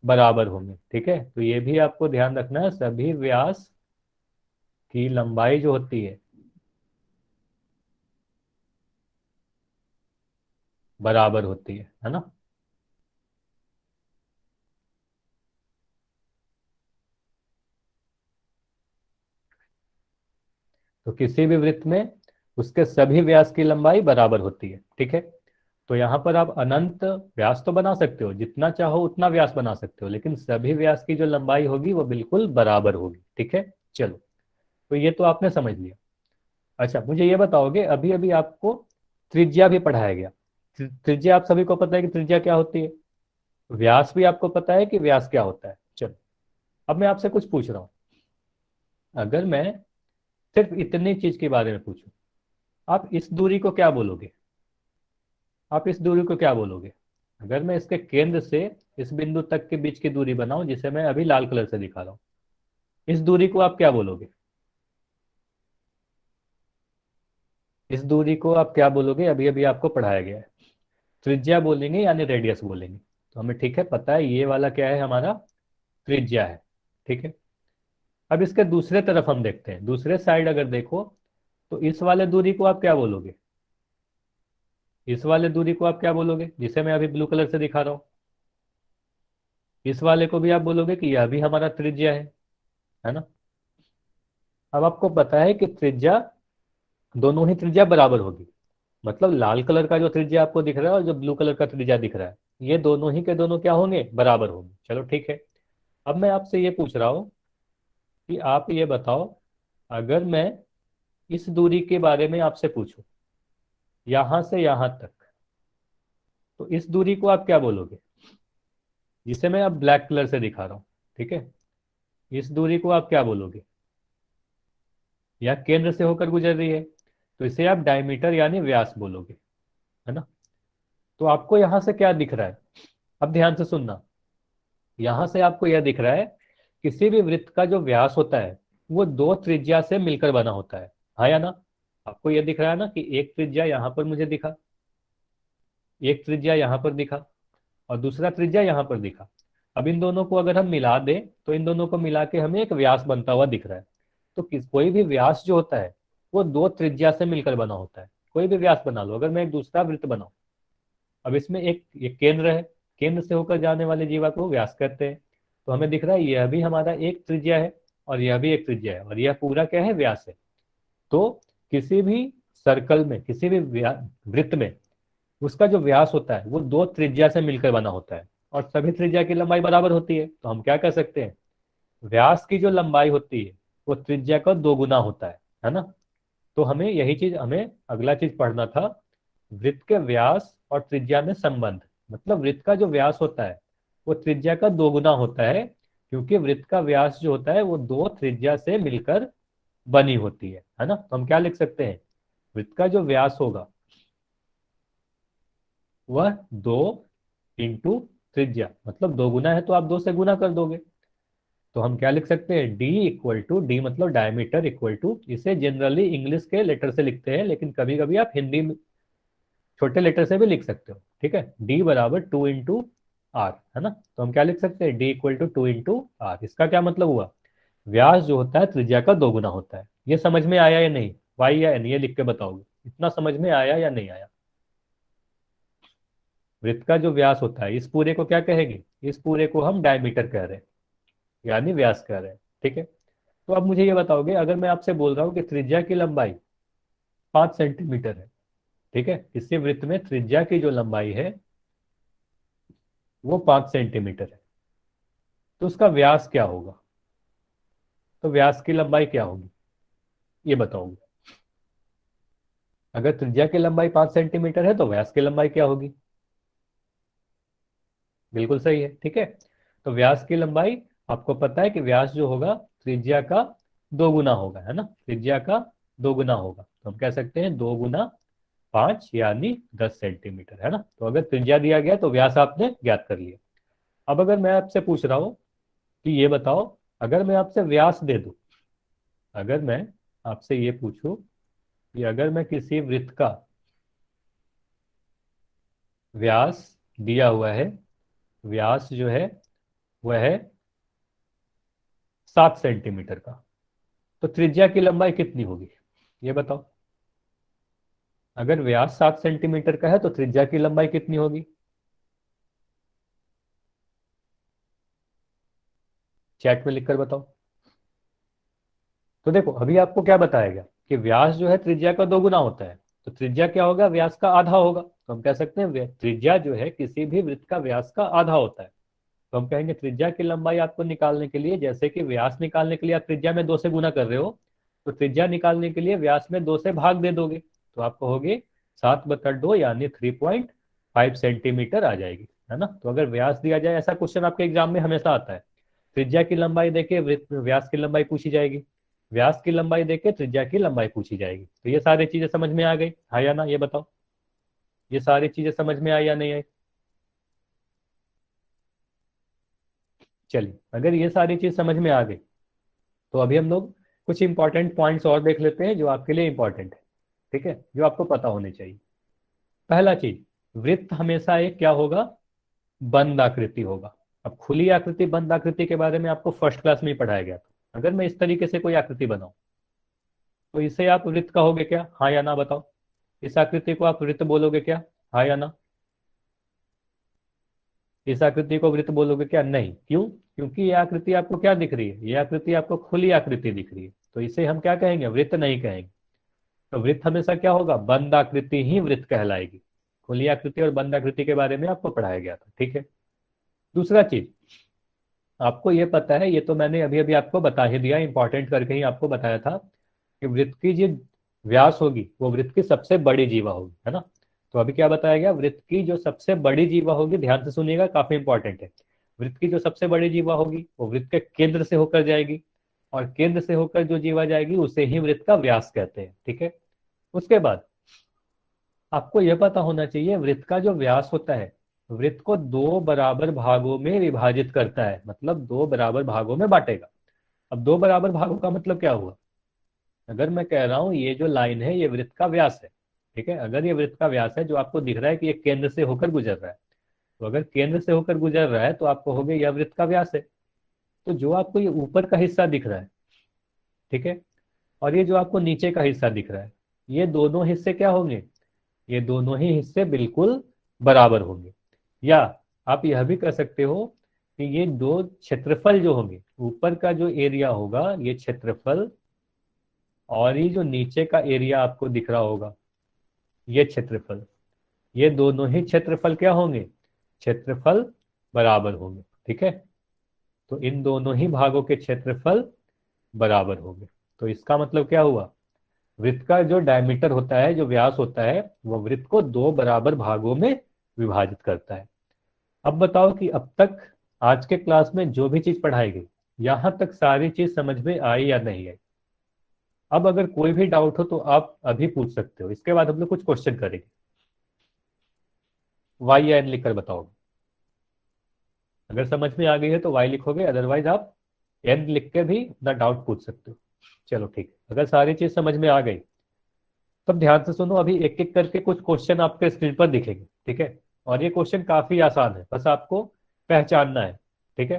बराबर होंगे। ठीक है, तो ये भी आपको ध्यान रखना है, सभी व्यास की लंबाई जो होती है बराबर होती है ना? तो किसी भी वृत्त में उसके सभी व्यास की लंबाई बराबर होती है। ठीक है, तो यहाँ पर आप अनंत व्यास तो बना सकते हो, जितना चाहो उतना व्यास बना सकते हो, लेकिन सभी व्यास की जो लंबाई होगी वो बिल्कुल बराबर होगी। ठीक है, चलो, तो ये तो आपने समझ लिया। अच्छा, मुझे ये बताओगे, अभी अभी आपको त्रिज्या भी पढ़ाया गया। त्रिज्या आप सभी को पता है कि त्रिज्या क्या होती है। व्यास भी आपको पता है कि व्यास क्या होता है। चलो, अब मैं आपसे कुछ पूछ रहा हूँ। अगर मैं सिर्फ इतनी चीज के बारे में पूछूं, आप इस दूरी को क्या बोलोगे? आप इस दूरी को क्या बोलोगे? अगर मैं इसके केंद्र से इस बिंदु तक के बीच की दूरी बनाऊं, जिसे मैं अभी लाल कलर से दिखा रहा हूं, इस दूरी को आप क्या बोलोगे? इस दूरी को आप क्या बोलोगे? अभी अभी आपको पढ़ाया गया है। त्रिज्या बोलेंगे यानी रेडियस बोलेंगे। तो हमें ठीक है पता है ये वाला क्या है, हमारा त्रिज्या है। ठीक है। अब इसके दूसरे तरफ हम देखते हैं, दूसरे साइड अगर देखो तो इस वाले दूरी को आप क्या बोलोगे? इस वाले दूरी को आप क्या बोलोगे, जिसे मैं अभी ब्लू कलर से दिखा रहा हूं? इस वाले को भी आप बोलोगे कि यह भी हमारा त्रिज्या है ना? अब आपको पता है कि त्रिज्या, दोनों ही त्रिज्या बराबर होगी। मतलब लाल कलर का जो त्रिज्या आपको दिख रहा है और जो ब्लू कलर का त्रिज्या दिख रहा है, ये दोनों ही के दोनों क्या होंगे? बराबर होंगे। चलो ठीक है। अब मैं आपसे ये पूछ रहा हूँ कि आप ये बताओ, अगर मैं इस दूरी के बारे में आपसे पूछूं, यहां से यहां तक, तो इस दूरी को आप क्या बोलोगे, जिसे मैं अब ब्लैक कलर से दिखा रहा हूँ? ठीक है, इस दूरी को आप क्या बोलोगे? यह केंद्र से होकर गुजर रही है, तो इसे आप डायमीटर यानी व्यास बोलोगे, है ना? तो आपको यहां से क्या दिख रहा है? अब ध्यान से सुनना। यहां से आपको यह दिख रहा है, किसी भी वृत्त का जो व्यास होता है वो दो त्रिज्या से मिलकर बना होता है। हाँ या ना? आपको यह दिख रहा है ना कि एक त्रिज्या यहां पर मुझे दिखा, एक त्रिज्या यहां पर दिखा, और दूसरा त्रिज्या यहां पर दिखा। अब इन दोनों को अगर हम मिला दें तो इन दोनों को मिला के हमें एक व्यास बनता हुआ दिख रहा है। तो कोई भी व्यास जो होता है वो दो त्रिज्या से मिलकर बना होता है। कोई भी व्यास बना लो, अगर मैं एक दूसरा वृत्त बनाऊं, अब इसमें एक केंद्र है, केंद्र से होकर जाने वाले जीवा को व्यास कहते हैं। तो हमें दिख रहा है यह भी हमारा एक त्रिज्या है और यह भी एक त्रिज्या है और यह पूरा क्या है, व्यास है। तो किसी भी सर्कल में, किसी भी वृत्त में उसका जो व्यास होता है वो दो त्रिज्या से मिलकर बना होता है और सभी त्रिज्या की लंबाई बराबर होती है। तो हम क्या कर सकते हैं, व्यास की जो लंबाई होती है वो त्रिज्या का दो गुना होता है ना। तो हमें यही चीज, हमें अगला चीज पढ़ना था, वृत्त के व्यास और त्रिज्या में संबंध। मतलब वृत्त का जो व्यास होता है वो त्रिज्या का दो गुना होता है, क्योंकि वृत्त का व्यास जो होता है वो दो त्रिज्या से मिलकर बनी होती है ना। तो हम क्या लिख सकते हैं, वृत्त का जो व्यास होगा वह दो इंटू त्रिज्या, मतलब दो गुना है तो आप दो से गुना कर दोगे। तो हम क्या लिख सकते हैं, डी इक्वल टू, डी मतलब डायमीटर, इक्वल टू, इसे जनरली इंग्लिश के लेटर से लिखते हैं लेकिन कभी कभी आप हिंदी में छोटे लेटर से भी लिख सकते हो। ठीक है, डी बराबर टू इंटू आर, है ना। तो हम क्या लिख सकते हैं, D equal to two into R. इसका क्या मतलब हुआ, व्यास जो होता है त्रिज्या का दो गुना होता है। ये समझ में आया या नहीं, वाई या एन, ये लिख के बताओगे, इतना समझ में आया या नहीं आया। वृत्त का जो व्यास होता है इस पूरे को क्या कहेंगे, इस पूरे को हम डायमीटर कह रहे हैं, यानी व्यास कह रहे हैं। ठीक है, तो अब मुझे ये बताओगे, अगर मैं आपसे बोल रहा हूँ कि त्रिज्या की लंबाई 5 सेंटीमीटर है, ठीक है, इसी वृत्त में त्रिज्या की जो लंबाई है वो 5 सेंटीमीटर है, तो उसका व्यास क्या होगा। तो व्यास की लंबाई क्या होगी ये बताओगे। अगर त्रिज्या की लंबाई 5 सेंटीमीटर है तो व्यास की लंबाई क्या होगी। बिल्कुल सही है। ठीक है, तो व्यास की लंबाई, आपको पता है कि व्यास जो होगा त्रिज्या का दो गुना होगा, है ना, त्रिज्या का दो गुना होगा। तो हम कह सकते हैं दो गुना 5 यानी 10 सेंटीमीटर, है ना। तो अगर त्रिज्या दिया गया तो व्यास आपने ज्ञात कर लिया। अब अगर मैं आपसे पूछ रहा हूं कि ये बताओ, अगर मैं आपसे व्यास दे दूं, अगर मैं आपसे ये पूछूं कि अगर मैं किसी वृत्त का व्यास दिया हुआ है, व्यास जो है वह है 7 सेंटीमीटर का, तो त्रिज्या की लंबाई कितनी होगी ये बताओ। अगर व्यास 7 सेंटीमीटर का है तो त्रिज्या की लंबाई कितनी होगी, चैट में लिखकर बताओ। तो देखो अभी आपको क्या बताया गया कि व्यास जो है त्रिज्या का दो गुना होता है, तो त्रिज्या क्या होगा, व्यास का आधा होगा। तो हम कह सकते हैं त्रिज्या जो है किसी भी वृत्त का व्यास का आधा होता है। तो हम कहेंगे त्रिज्या की लंबाई आपको निकालने के लिए, जैसे कि व्यास निकालने के लिए आप त्रिज्या में दो से गुना कर रहे हो, तो त्रिज्या निकालने के लिए व्यास में दो से भाग दे दोगे, तो आपको होगी 7/2 यानी 3.5 सेंटीमीटर आ जाएगी, है ना। तो अगर व्यास दिया जाए, ऐसा क्वेश्चन आपके एग्जाम में हमेशा आता है, त्रिज्या की लंबाई देके व्यास की लंबाई पूछी जाएगी, व्यास की लंबाई देके त्रिज्या की लंबाई पूछी जाएगी। तो ये सारी चीजें समझ में आ गई, हाँ या ना, ये बताओ, ये सारी चीजें समझ में आई या नहीं आई। चलिए, अगर ये सारी चीज समझ में आ गई तो अभी हम लोग कुछ इंपॉर्टेंट पॉइंट्स और देख लेते हैं जो आपके लिए इंपॉर्टेंट है। ठीक है, जो आपको पता होने चाहिए। पहला चीज, वृत्त हमेशा एक क्या होगा, बंद आकृति होगा। अब खुली आकृति, बंद आकृति के बारे में आपको फर्स्ट क्लास में ही पढ़ाया गया था। अगर मैं इस तरीके से कोई आकृति बनाऊं तो इसे आप वृत्त कहोगे क्या, हाँ या ना बताओ। इस आकृति को आप वृत्त बोलोगे क्या, हाँ या ना। इस आकृति को वृत्त बोलोगे क्या, नहीं। क्यों, क्योंकि ये आकृति आपको क्या दिख रही है, ये आकृति आपको खुली आकृति दिख रही है, तो इसे हम क्या कहेंगे, वृत्त नहीं कहेंगे। तो वृत्त हमेशा क्या होगा, बंद आकृति ही वृत्त कहलाएगी। खुली आकृति और बंद आकृति के बारे में आपको पढ़ाया गया था। ठीक है, दूसरा चीज, आपको ये पता है, ये तो मैंने अभी अभी आपको बता ही दिया, इंपॉर्टेंट करके ही आपको बताया था कि वृत्त की जो व्यास होगी वो वृत्त की सबसे बड़ी जीवा होगी, है ना। तो अभी क्या बताया गया, वृत्त की जो सबसे बड़ी जीवा होगी, ध्यान से सुनिएगा, काफी इंपॉर्टेंट है। वृत्त की जो सबसे बड़ी जीवा होगी वो वृत्त के केंद्र से होकर जाएगी, और केंद्र से होकर जो जीवा जाएगी उसे ही वृत्त का व्यास कहते हैं। ठीक है, उसके बाद आपको यह पता होना चाहिए, वृत्त का जो व्यास होता है वृत्त को दो बराबर भागों में विभाजित करता है, मतलब दो बराबर भागों में बांटेगा। अब दो बराबर भागों का मतलब क्या हुआ, अगर मैं कह रहा हूं ये जो लाइन है ये वृत्त का व्यास है, ठीक है, अगर ये वृत्त का व्यास है जो आपको दिख रहा है कि ये केंद्र से होकर गुजर रहा है, तो अगर केंद्र से होकर गुजर रहा है तो आप कहोगे यह वृत्त का व्यास है। तो जो आपको ये ऊपर का हिस्सा दिख रहा है, ठीक है, और ये जो आपको नीचे का हिस्सा दिख रहा है, ये दोनों हिस्से क्या होंगे? ये दोनों ही हिस्से बिल्कुल बराबर होंगे। या आप यह भी कर सकते हो कि ये दो क्षेत्रफल जो होंगे, ऊपर का जो एरिया होगा ये क्षेत्रफल, और ये जो नीचे का एरिया आपको दिख रहा होगा ये क्षेत्रफल, ये दोनों ही क्षेत्रफल क्या होंगे? क्षेत्रफल बराबर होंगे। ठीक है, तो इन दोनों ही भागों के क्षेत्रफल बराबर होंगे। तो इसका मतलब क्या हुआ? वृत्त का जो डायमीटर होता है, जो व्यास होता है, वह वृत्त को दो बराबर भागों में विभाजित करता है। अब बताओ कि अब तक आज के क्लास में जो भी चीज पढ़ाई गई, यहां तक सारी चीज समझ में आई या नहीं आई? अब अगर कोई भी डाउट हो तो आप अभी पूछ सकते हो, इसके बाद हम लोग कुछ क्वेश्चन करेंगे। वाई या एन लिखकर बताओ। अगर समझ में आ गई है तो वाई लिखोगे, अदरवाइज आप एन लिख के भी अपना डाउट पूछ सकते हो। चलो ठीक है, अगर सारी चीज समझ में आ गई तब ध्यान से सुनो। अभी एक एक करके कुछ क्वेश्चन आपके स्क्रीन पर दिखेंगे, ठीक है, और ये क्वेश्चन काफी आसान है, बस आपको पहचानना है। ठीक है,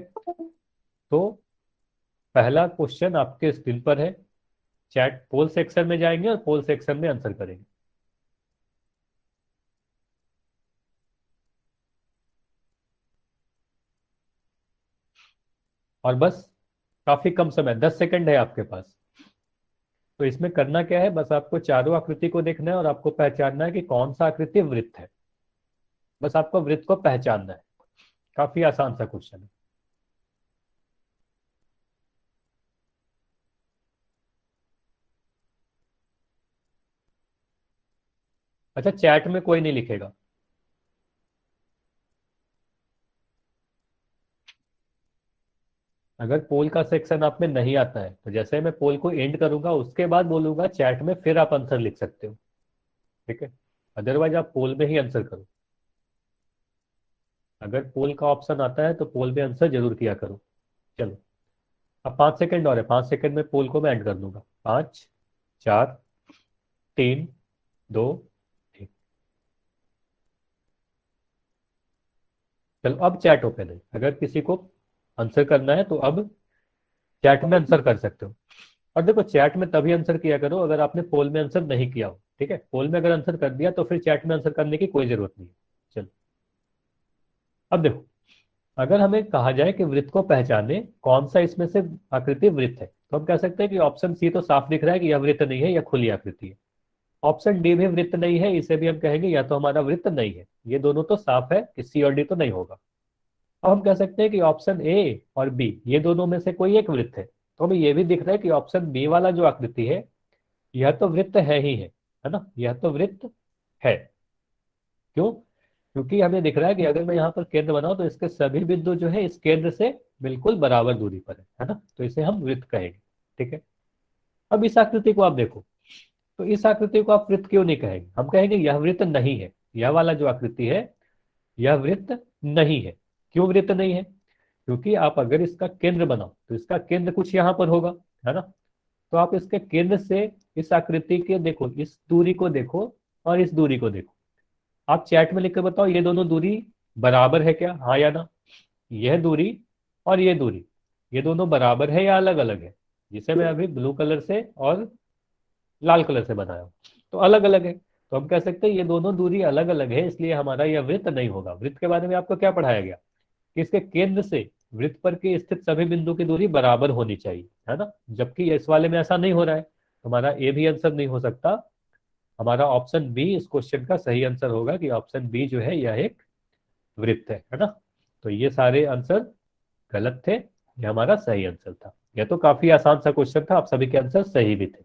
तो पहला क्वेश्चन आपके स्क्रीन पर है। चैट पोल सेक्शन में जाएंगे और पोल सेक्शन में आंसर करेंगे। और बस काफी कम समय, 10 सेकंड है आपके पास। तो इसमें करना क्या है, बस आपको चारों आकृति को देखना है और आपको पहचानना है कि कौन सा आकृति वृत्त है। बस आपको वृत्त को पहचानना है। काफी आसान सा क्वेश्चन है। अच्छा, चैट में कोई नहीं लिखेगा। अगर पोल का सेक्शन आप में नहीं आता है तो जैसे मैं पोल को एंड करूंगा उसके बाद बोलूंगा चैट में, फिर आप आंसर लिख सकते हो। ठीक है, अदरवाइज आप पोल में ही आंसर करो। अगर पोल का ऑप्शन आता है तो पोल में आंसर जरूर किया करो। चलो, अब 5 सेकंड और है, 5 सेकंड में पोल को मैं एंड कर दूंगा। 5, 4, 3, 2, 1। चलो, अब चैट ओपन है, अगर किसी को आंसर करना है तो अब चैट में आंसर कर सकते हो। और देखो, चैट में तभी आंसर किया करो अगर आपने पोल में आंसर नहीं किया हो। ठीक है, पोल में अगर आंसर कर दिया तो फिर चैट में आंसर करने की कोई जरूरत नहीं है। चलो, अब देखो, अगर हमें कहा जाए कि वृत्त को पहचाने कौन सा इसमें से आकृति वृत्त है, तो हम कह सकते हैं कि ऑप्शन सी तो साफ दिख रहा है कि यह वृत्त नहीं है, यह खुली आकृति है। ऑप्शन डी भी वृत्त नहीं है, इसे भी हम कहेंगे या तो हमारा वृत्त नहीं है। ये दोनों तो साफ है कि सी और डी तो नहीं होगा। अब हम कह सकते हैं कि ऑप्शन ए और बी, ये दोनों में से कोई एक वृत्त है। तो हमें ये भी दिख रहा है कि ऑप्शन बी वाला जो आकृति है यह तो वृत्त है ही है ना, यह तो वृत्त है। क्यों? क्योंकि हमें दिख रहा है कि अगर मैं यहाँ पर केंद्र बनाऊं तो इसके सभी बिंदु जो है इस केंद्र से बिल्कुल बराबर दूरी पर है ना, तो इसे हम वृत्त कहेंगे। ठीक है, अब इस आकृति को आप देखो, तो इस आकृति को आप वृत्त क्यों नहीं कहेंगे? हम कहेंगे यह वृत्त नहीं है, यह वाला जो आकृति है यह वृत्त नहीं है। क्यों वृत्त नहीं है? क्योंकि आप अगर इसका केंद्र बनाओ तो इसका केंद्र कुछ यहाँ पर होगा, है ना। तो आप इसके केंद्र से इस आकृति के देखो, इस दूरी को देखो और इस दूरी को देखो। आप चैट में लिखकर बताओ ये दोनों दूरी बराबर है क्या, हाँ या ना। यह दूरी और ये दूरी, ये दोनों बराबर है या अलग अलग है? जिसे मैं अभी ब्लू कलर से और लाल कलर से बनाया हूं, तो अलग अलग है। तो हम कह सकते हैं ये दोनों दूरी अलग अलग है, इसलिए हमारा यह वृत्त नहीं होगा। वृत्त के बारे में आपको क्या पढ़ाया गया कि इसके केंद्र से वृत्त पर के स्थित सभी बिंदु की दूरी बराबर होनी चाहिए, है ना। जबकि इस वाले में ऐसा नहीं हो रहा है, तो हमारा ए भी आंसर नहीं हो सकता। हमारा ऑप्शन बी इस क्वेश्चन का सही आंसर होगा कि ऑप्शन बी जो है यह एक वृत्त है ना। तो ये सारे आंसर गलत थे, ये हमारा सही आंसर था। यह तो काफी आसान सा क्वेश्चन था, आप सभी के आंसर सही भी थे।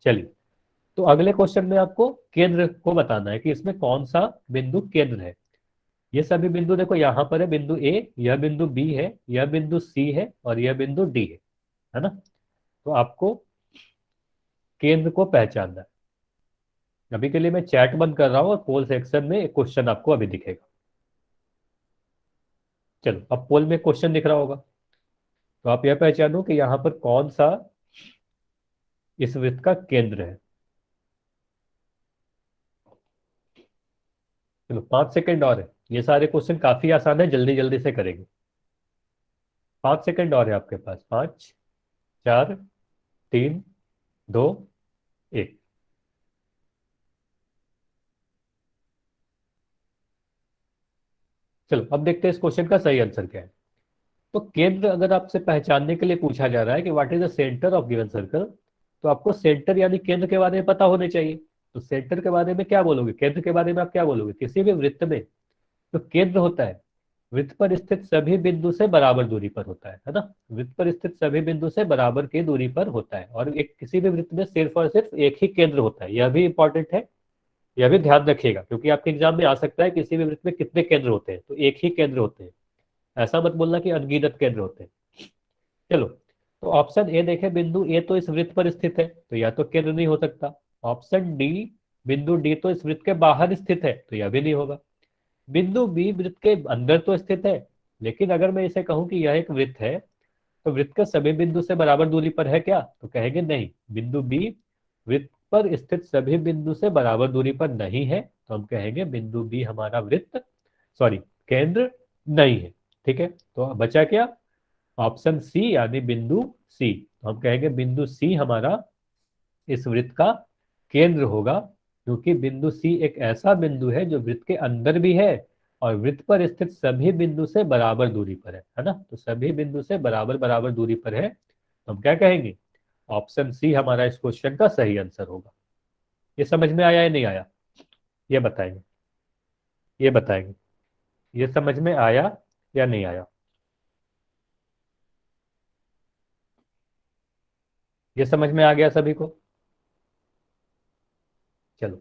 चलिए, तो अगले क्वेश्चन में आपको केंद्र को बताना है कि इसमें कौन सा बिंदु केंद्र है। ये सभी बिंदु देखो, यहाँ पर है बिंदु ए, यह बिंदु बी है, यह बिंदु सी है और यह बिंदु डी है ना। तो आपको केंद्र को पहचानना है। अभी के लिए मैं चैट बंद कर रहा हूँ और पोल सेक्शन में एक क्वेश्चन आपको अभी दिखेगा। चलो, अब पोल में क्वेश्चन दिख रहा होगा, तो आप यह पहचानो कि यहाँ पर कौन सा इस वृत्त का केंद्र है। चलो 5 सेकंड और है, ये सारे क्वेश्चन काफी आसान है, जल्दी जल्दी से करेंगे। 5 सेकंड और है आपके पास। 5, 4, 3, 2, 1। चलो अब देखते हैं इस क्वेश्चन का सही आंसर क्या है। तो केंद्र अगर आपसे पहचानने के लिए पूछा जा रहा है कि what is the centre of given circle, तो आपको सेंटर यानी केंद्र के बारे में पता होने चाहिए। तो सेंटर के बारे में क्या बोलोगे, केंद्र के बारे में आप क्या बोलोगे? किसी भी वृत्त में जो केंद्र होता है, वृत्त पर स्थित सभी बिंदु से बराबर दूरी पर होता है ना। वृत्त पर स्थित सभी बिंदु से बराबर की दूरी पर होता है, और एक किसी भी वृत्त में सिर्फ और सिर्फ एक ही केंद्र होता है। यह भी इंपॉर्टेंट है, यह भी ध्यान रखिएगा, क्योंकि आपके एग्जाम में आ सकता है किसी भी वृत्त में कितने केंद्र होते हैं, तो एक ही केंद्र होते हैं। ऐसा मत बोलना कि अनगिनत केंद्र होते हैं। चलो, तो ऑप्शन ए देखें, बिंदु ए तो इस वृत्त पर स्थित है, तो यह तो केंद्र नहीं हो सकता। ऑप्शन डी, बिंदु डी तो इस वृत्त के बाहर स्थित है, तो यह भी नहीं होगा। बिंदु बी वृत्त के अंदर तो स्थित है, लेकिन अगर मैं इसे कहूं कि यह एक वृत्त है, तो वृत्त के सभी बिंदु से बराबर दूरी पर है क्या, तो कहेंगे नहीं, बिंदु बी वृत्त पर स्थित सभी बिंदु से बराबर दूरी पर नहीं है, तो हम कहेंगे बिंदु बी हमारा वृत्त, सॉरी, केंद्र नहीं है। ठीक है, तो बचा क्या? ऑप्शन सी यानी बिंदु सी। तो हम कहेंगे बिंदु सी हमारा इस वृत्त का केंद्र होगा, क्योंकि बिंदु सी एक ऐसा बिंदु है जो वृत्त के अंदर भी है और वृत्त पर स्थित सभी बिंदु से बराबर दूरी पर है ना। तो सभी बिंदु से बराबर बराबर दूरी पर है, तो हम क्या कहेंगे? ऑप्शन सी हमारा इस क्वेश्चन का सही आंसर होगा। ये समझ में आया या नहीं आया? ये बताएंगे, ये बताएंगे, ये समझ में आया या नहीं आया? ये समझ में आ गया सभी को? चलो,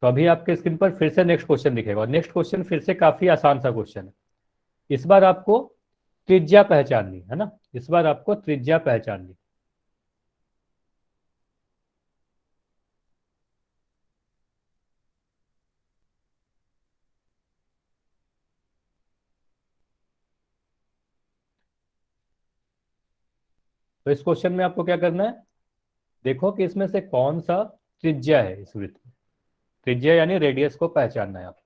तो अभी आपके स्क्रीन पर फिर से नेक्स्ट क्वेश्चन दिखेगा, और नेक्स्ट क्वेश्चन फिर से काफी आसान सा क्वेश्चन है। इस बार आपको त्रिज्या पहचाननी है ना, इस बार आपको त्रिज्या पहचाननी। तो इस क्वेश्चन में आपको क्या करना है, देखो कि इसमें से कौन सा त्रिज्या है इस वृत्त में। त्रिज्या यानी रेडियस को पहचानना है आप।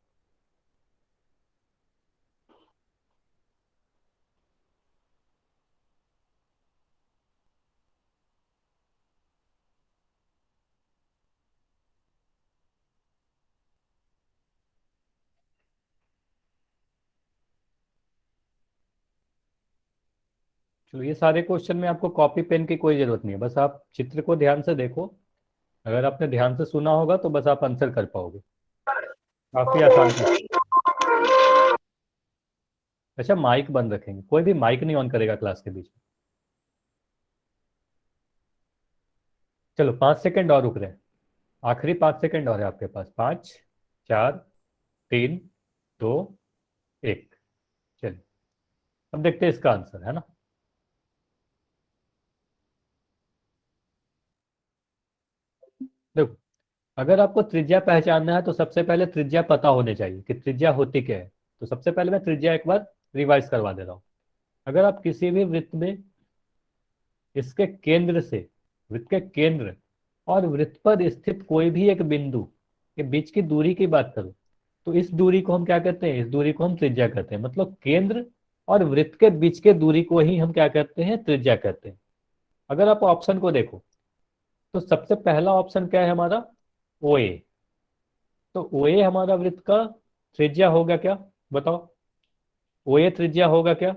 चलो, ये सारे क्वेश्चन में आपको कॉपी पेन की कोई जरूरत नहीं है, बस आप चित्र को ध्यान से देखो। अगर आपने ध्यान से सुना होगा तो बस आप आंसर कर पाओगे। काफी आसान क्वेश्चन। अच्छा, माइक बंद रखेंगे, कोई भी माइक नहीं ऑन करेगा क्लास के बीच में। चलो 5 सेकंड और रुक रहे हैं, आखिरी 5 सेकंड और है आपके पास। 5, 4, 3, 2, 1। चलिए, अब देखते हैं इसका आंसर, है ना। देखो, अगर आपको त्रिज्या पहचानना है तो सबसे पहले त्रिज्या पता होने चाहिए कि त्रिज्या होती क्या है। तो सबसे पहले मैं त्रिज्या एक बार रिवाइज करवा दे रहा हूँ। अगर आप किसी भी वृत्त में इसके केंद्र से, वृत्त के केंद्र और वृत्त पर स्थित कोई भी एक बिंदु के बीच की दूरी की बात करो, तो इस दूरी को हम क्या कहते हैं? इस दूरी को हम त्रिज्या कहते हैं। मतलब केंद्र और वृत्त के बीच के दूरी को ही हम क्या कहते हैं? त्रिज्या कहते हैं। अगर आप ऑप्शन को देखो, तो सबसे पहला ऑप्शन क्या है हमारा? ओ ए। तो ओ ए हमारा वृत्त का त्रिज्या होगा क्या? बताओ, ओ ए त्रिज्या होगा क्या?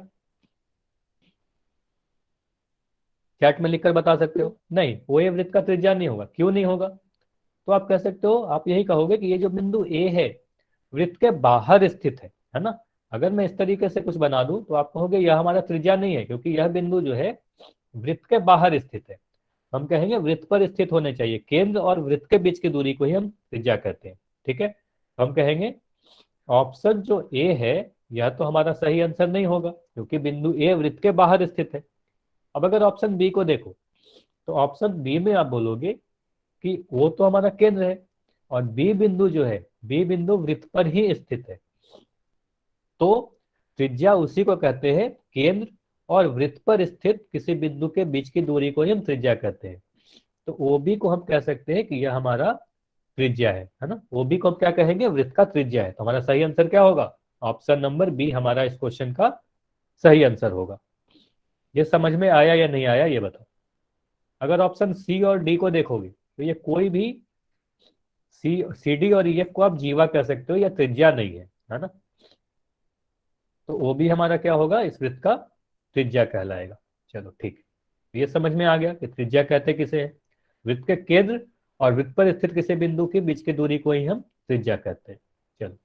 चैट में लिखकर बता सकते हो। नहीं, ओ ए वृत्त का त्रिज्या नहीं होगा। क्यों नहीं होगा? तो आप कह सकते हो, आप यही कहोगे कि ये जो बिंदु ए है वृत्त के बाहर स्थित है ना। अगर मैं इस तरीके से कुछ बना दूं तो आप कहोगे यह हमारा त्रिज्या नहीं है, क्योंकि यह बिंदु जो है वृत्त के बाहर स्थित है। हम कहेंगे वृत्त पर स्थित होने चाहिए, केंद्र और वृत्त के बीच की दूरी को ही हम त्रिज्या कहते हैं। ठीक है, तो हम कहेंगे ऑप्शन जो ए है यह तो हमारा सही आंसर नहीं होगा, क्योंकि बिंदु ए वृत्त के बाहर स्थित है। अब अगर ऑप्शन बी को देखो, तो ऑप्शन बी में आप बोलोगे कि वो तो हमारा केंद्र है, और बी बिंदु जो है, बी बिंदु वृत्त पर ही स्थित है। तो त्रिज्या उसी को कहते हैं, केंद्र और वृत्त पर स्थित किसी बिंदु के बीच की दूरी को ही हम त्रिज्या कहते हैं। तो ओ बी को हम कह सकते हैं कि यह हमारा त्रिज्या है ना, ओबी को हम क्या कहेंगे, वृत्त का त्रिज्या है। तो हमारा सही आंसर क्या होगा, ऑप्शन नंबर बी हमारा इस क्वेश्चन का सही आंसर होगा। ये समझ में आया या नहीं आया ये बताओ। अगर ऑप्शन सी और डी को देखोगे तो ये कोई भी सी डी और ई एफ को आप जीवा कह सकते हो, या त्रिज्या नहीं है ना। तो ओ भी हमारा क्या होगा, इस वृत्त का त्रिज्या कहलाएगा। चलो ठीक है, ये समझ में आ गया कि त्रिज्या कहते किसे है, वृत्त के केंद्र और वृत्त पर स्थित किसी बिंदु के बीच की दूरी को ही हम त्रिज्या कहते हैं। चलो,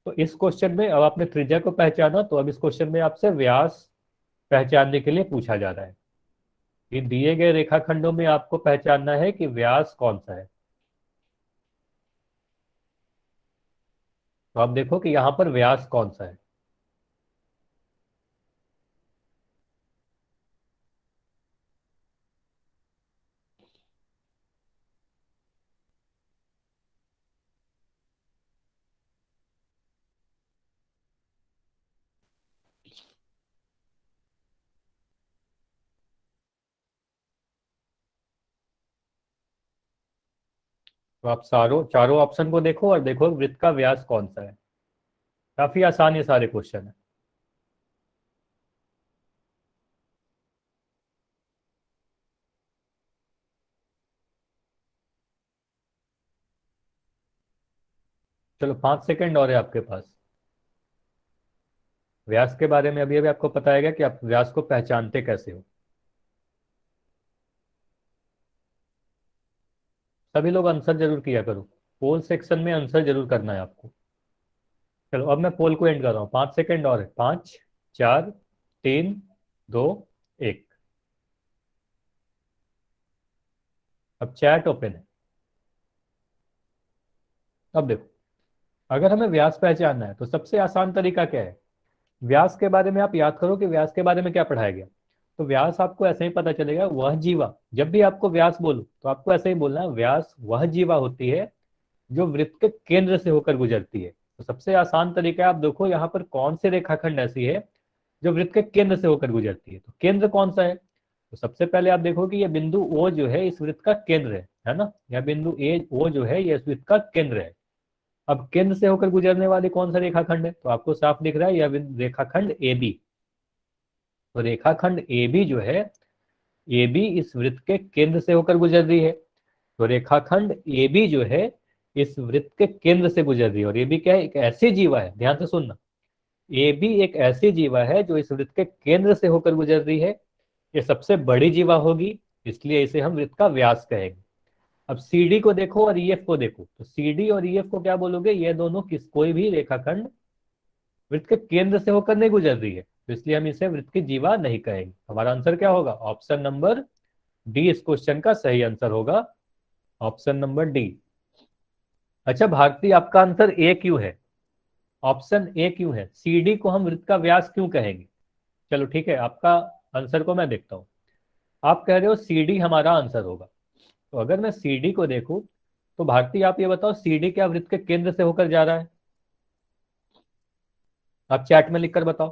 तो इस क्वेश्चन में अब आपने त्रिज्या को पहचाना, तो अब इस क्वेश्चन में आपसे व्यास पहचानने के लिए पूछा जा रहा है कि दिए गए रेखाखंडों में आपको पहचानना है कि व्यास कौन सा है। तो आप देखो कि यहां पर व्यास कौन सा है। तो आप चारों चारों ऑप्शन को देखो और देखो वृत्त का व्यास कौन सा है। काफी आसान ये सारे क्वेश्चन है। चलो 5 सेकंड और है आपके पास। व्यास के बारे में अभी अभी आपको पता है कि आप व्यास को पहचानते कैसे हो। सभी लोग आंसर जरूर किया करो, पोल सेक्शन में आंसर जरूर करना है आपको। चलो अब मैं पोल को एंड कर रहा हूँ, 5 सेकंड और है, 5, 4, 3, 2, 1। अब चैट ओपन है। अब देखो, अगर हमें व्यास पहचानना है तो सबसे आसान तरीका क्या है, व्यास के बारे में आप याद करो कि व्यास के बारे में क्या पढ़ाया गया। तो व्यास आपको ऐसे ही पता चलेगा, वह जीवा, जब भी आपको व्यास बोलो तो आपको ऐसे ही बोलना है, व्यास वह जीवा होती है जो वृत्त के केंद्र से होकर गुजरती है। तो सबसे आसान तरीका है, आप देखो यहाँ पर कौन से रेखाखंड ऐसी है जो वृत्त के केंद्र से होकर गुजरती है। तो केंद्र कौन सा है, तो सबसे पहले आप देखो कि ये बिंदु ओ जो है इस वृत्त का केंद्र है ना। यह बिंदु ए ओ जो है ये इस वृत्त का केंद्र है। अब केंद्र से होकर गुजरने वाली कौन सा रेखाखंड है, तो आपको साफ दिख रहा है यह रेखाखंड ए बी। तो रेखाखंड ए बी जो है, ए बी इस वृत्त के केंद्र से होकर गुजर रही है। तो रेखाखंड ए बी जो है इस वृत्त के केंद्र से गुजर रही है। और ए बी क्या है, एक ऐसी जीवा है, ध्यान से सुनना, ए बी एक ऐसी जीवा है जो इस वृत्त के केंद्र से होकर गुजर रही है। ये सबसे बड़ी जीवा होगी, इसलिए इसे हम वृत्त का व्यास कहेंगे। अब सी डी को देखो और ई एफ को देखो, तो सी डी और ई एफ को क्या बोलोगे, ये दोनों कोई भी रेखाखंड वृत्त के केंद्र से होकर नहीं गुजर रही है, तो इसलिए हम इसे वृत्त की जीवा नहीं कहेंगे। हमारा आंसर क्या होगा, ऑप्शन नंबर डी इस क्वेश्चन का सही आंसर होगा, ऑप्शन नंबर डी। अच्छा भारती, आपका आंसर ए क्यों है, ऑप्शन ए क्यों है, सी डी को हम वृत्त का व्यास क्यों कहेंगे। चलो ठीक है, आपका आंसर को मैं देखता हूं। आप कह रहे हो सी डी हमारा आंसर होगा। तो अगर मैं सी डी को देखूं, तो भारती आप ये बताओ, सी डी क्या वृत्त के केंद्र से होकर जा रहा है। आप चैट में लिखकर बताओ,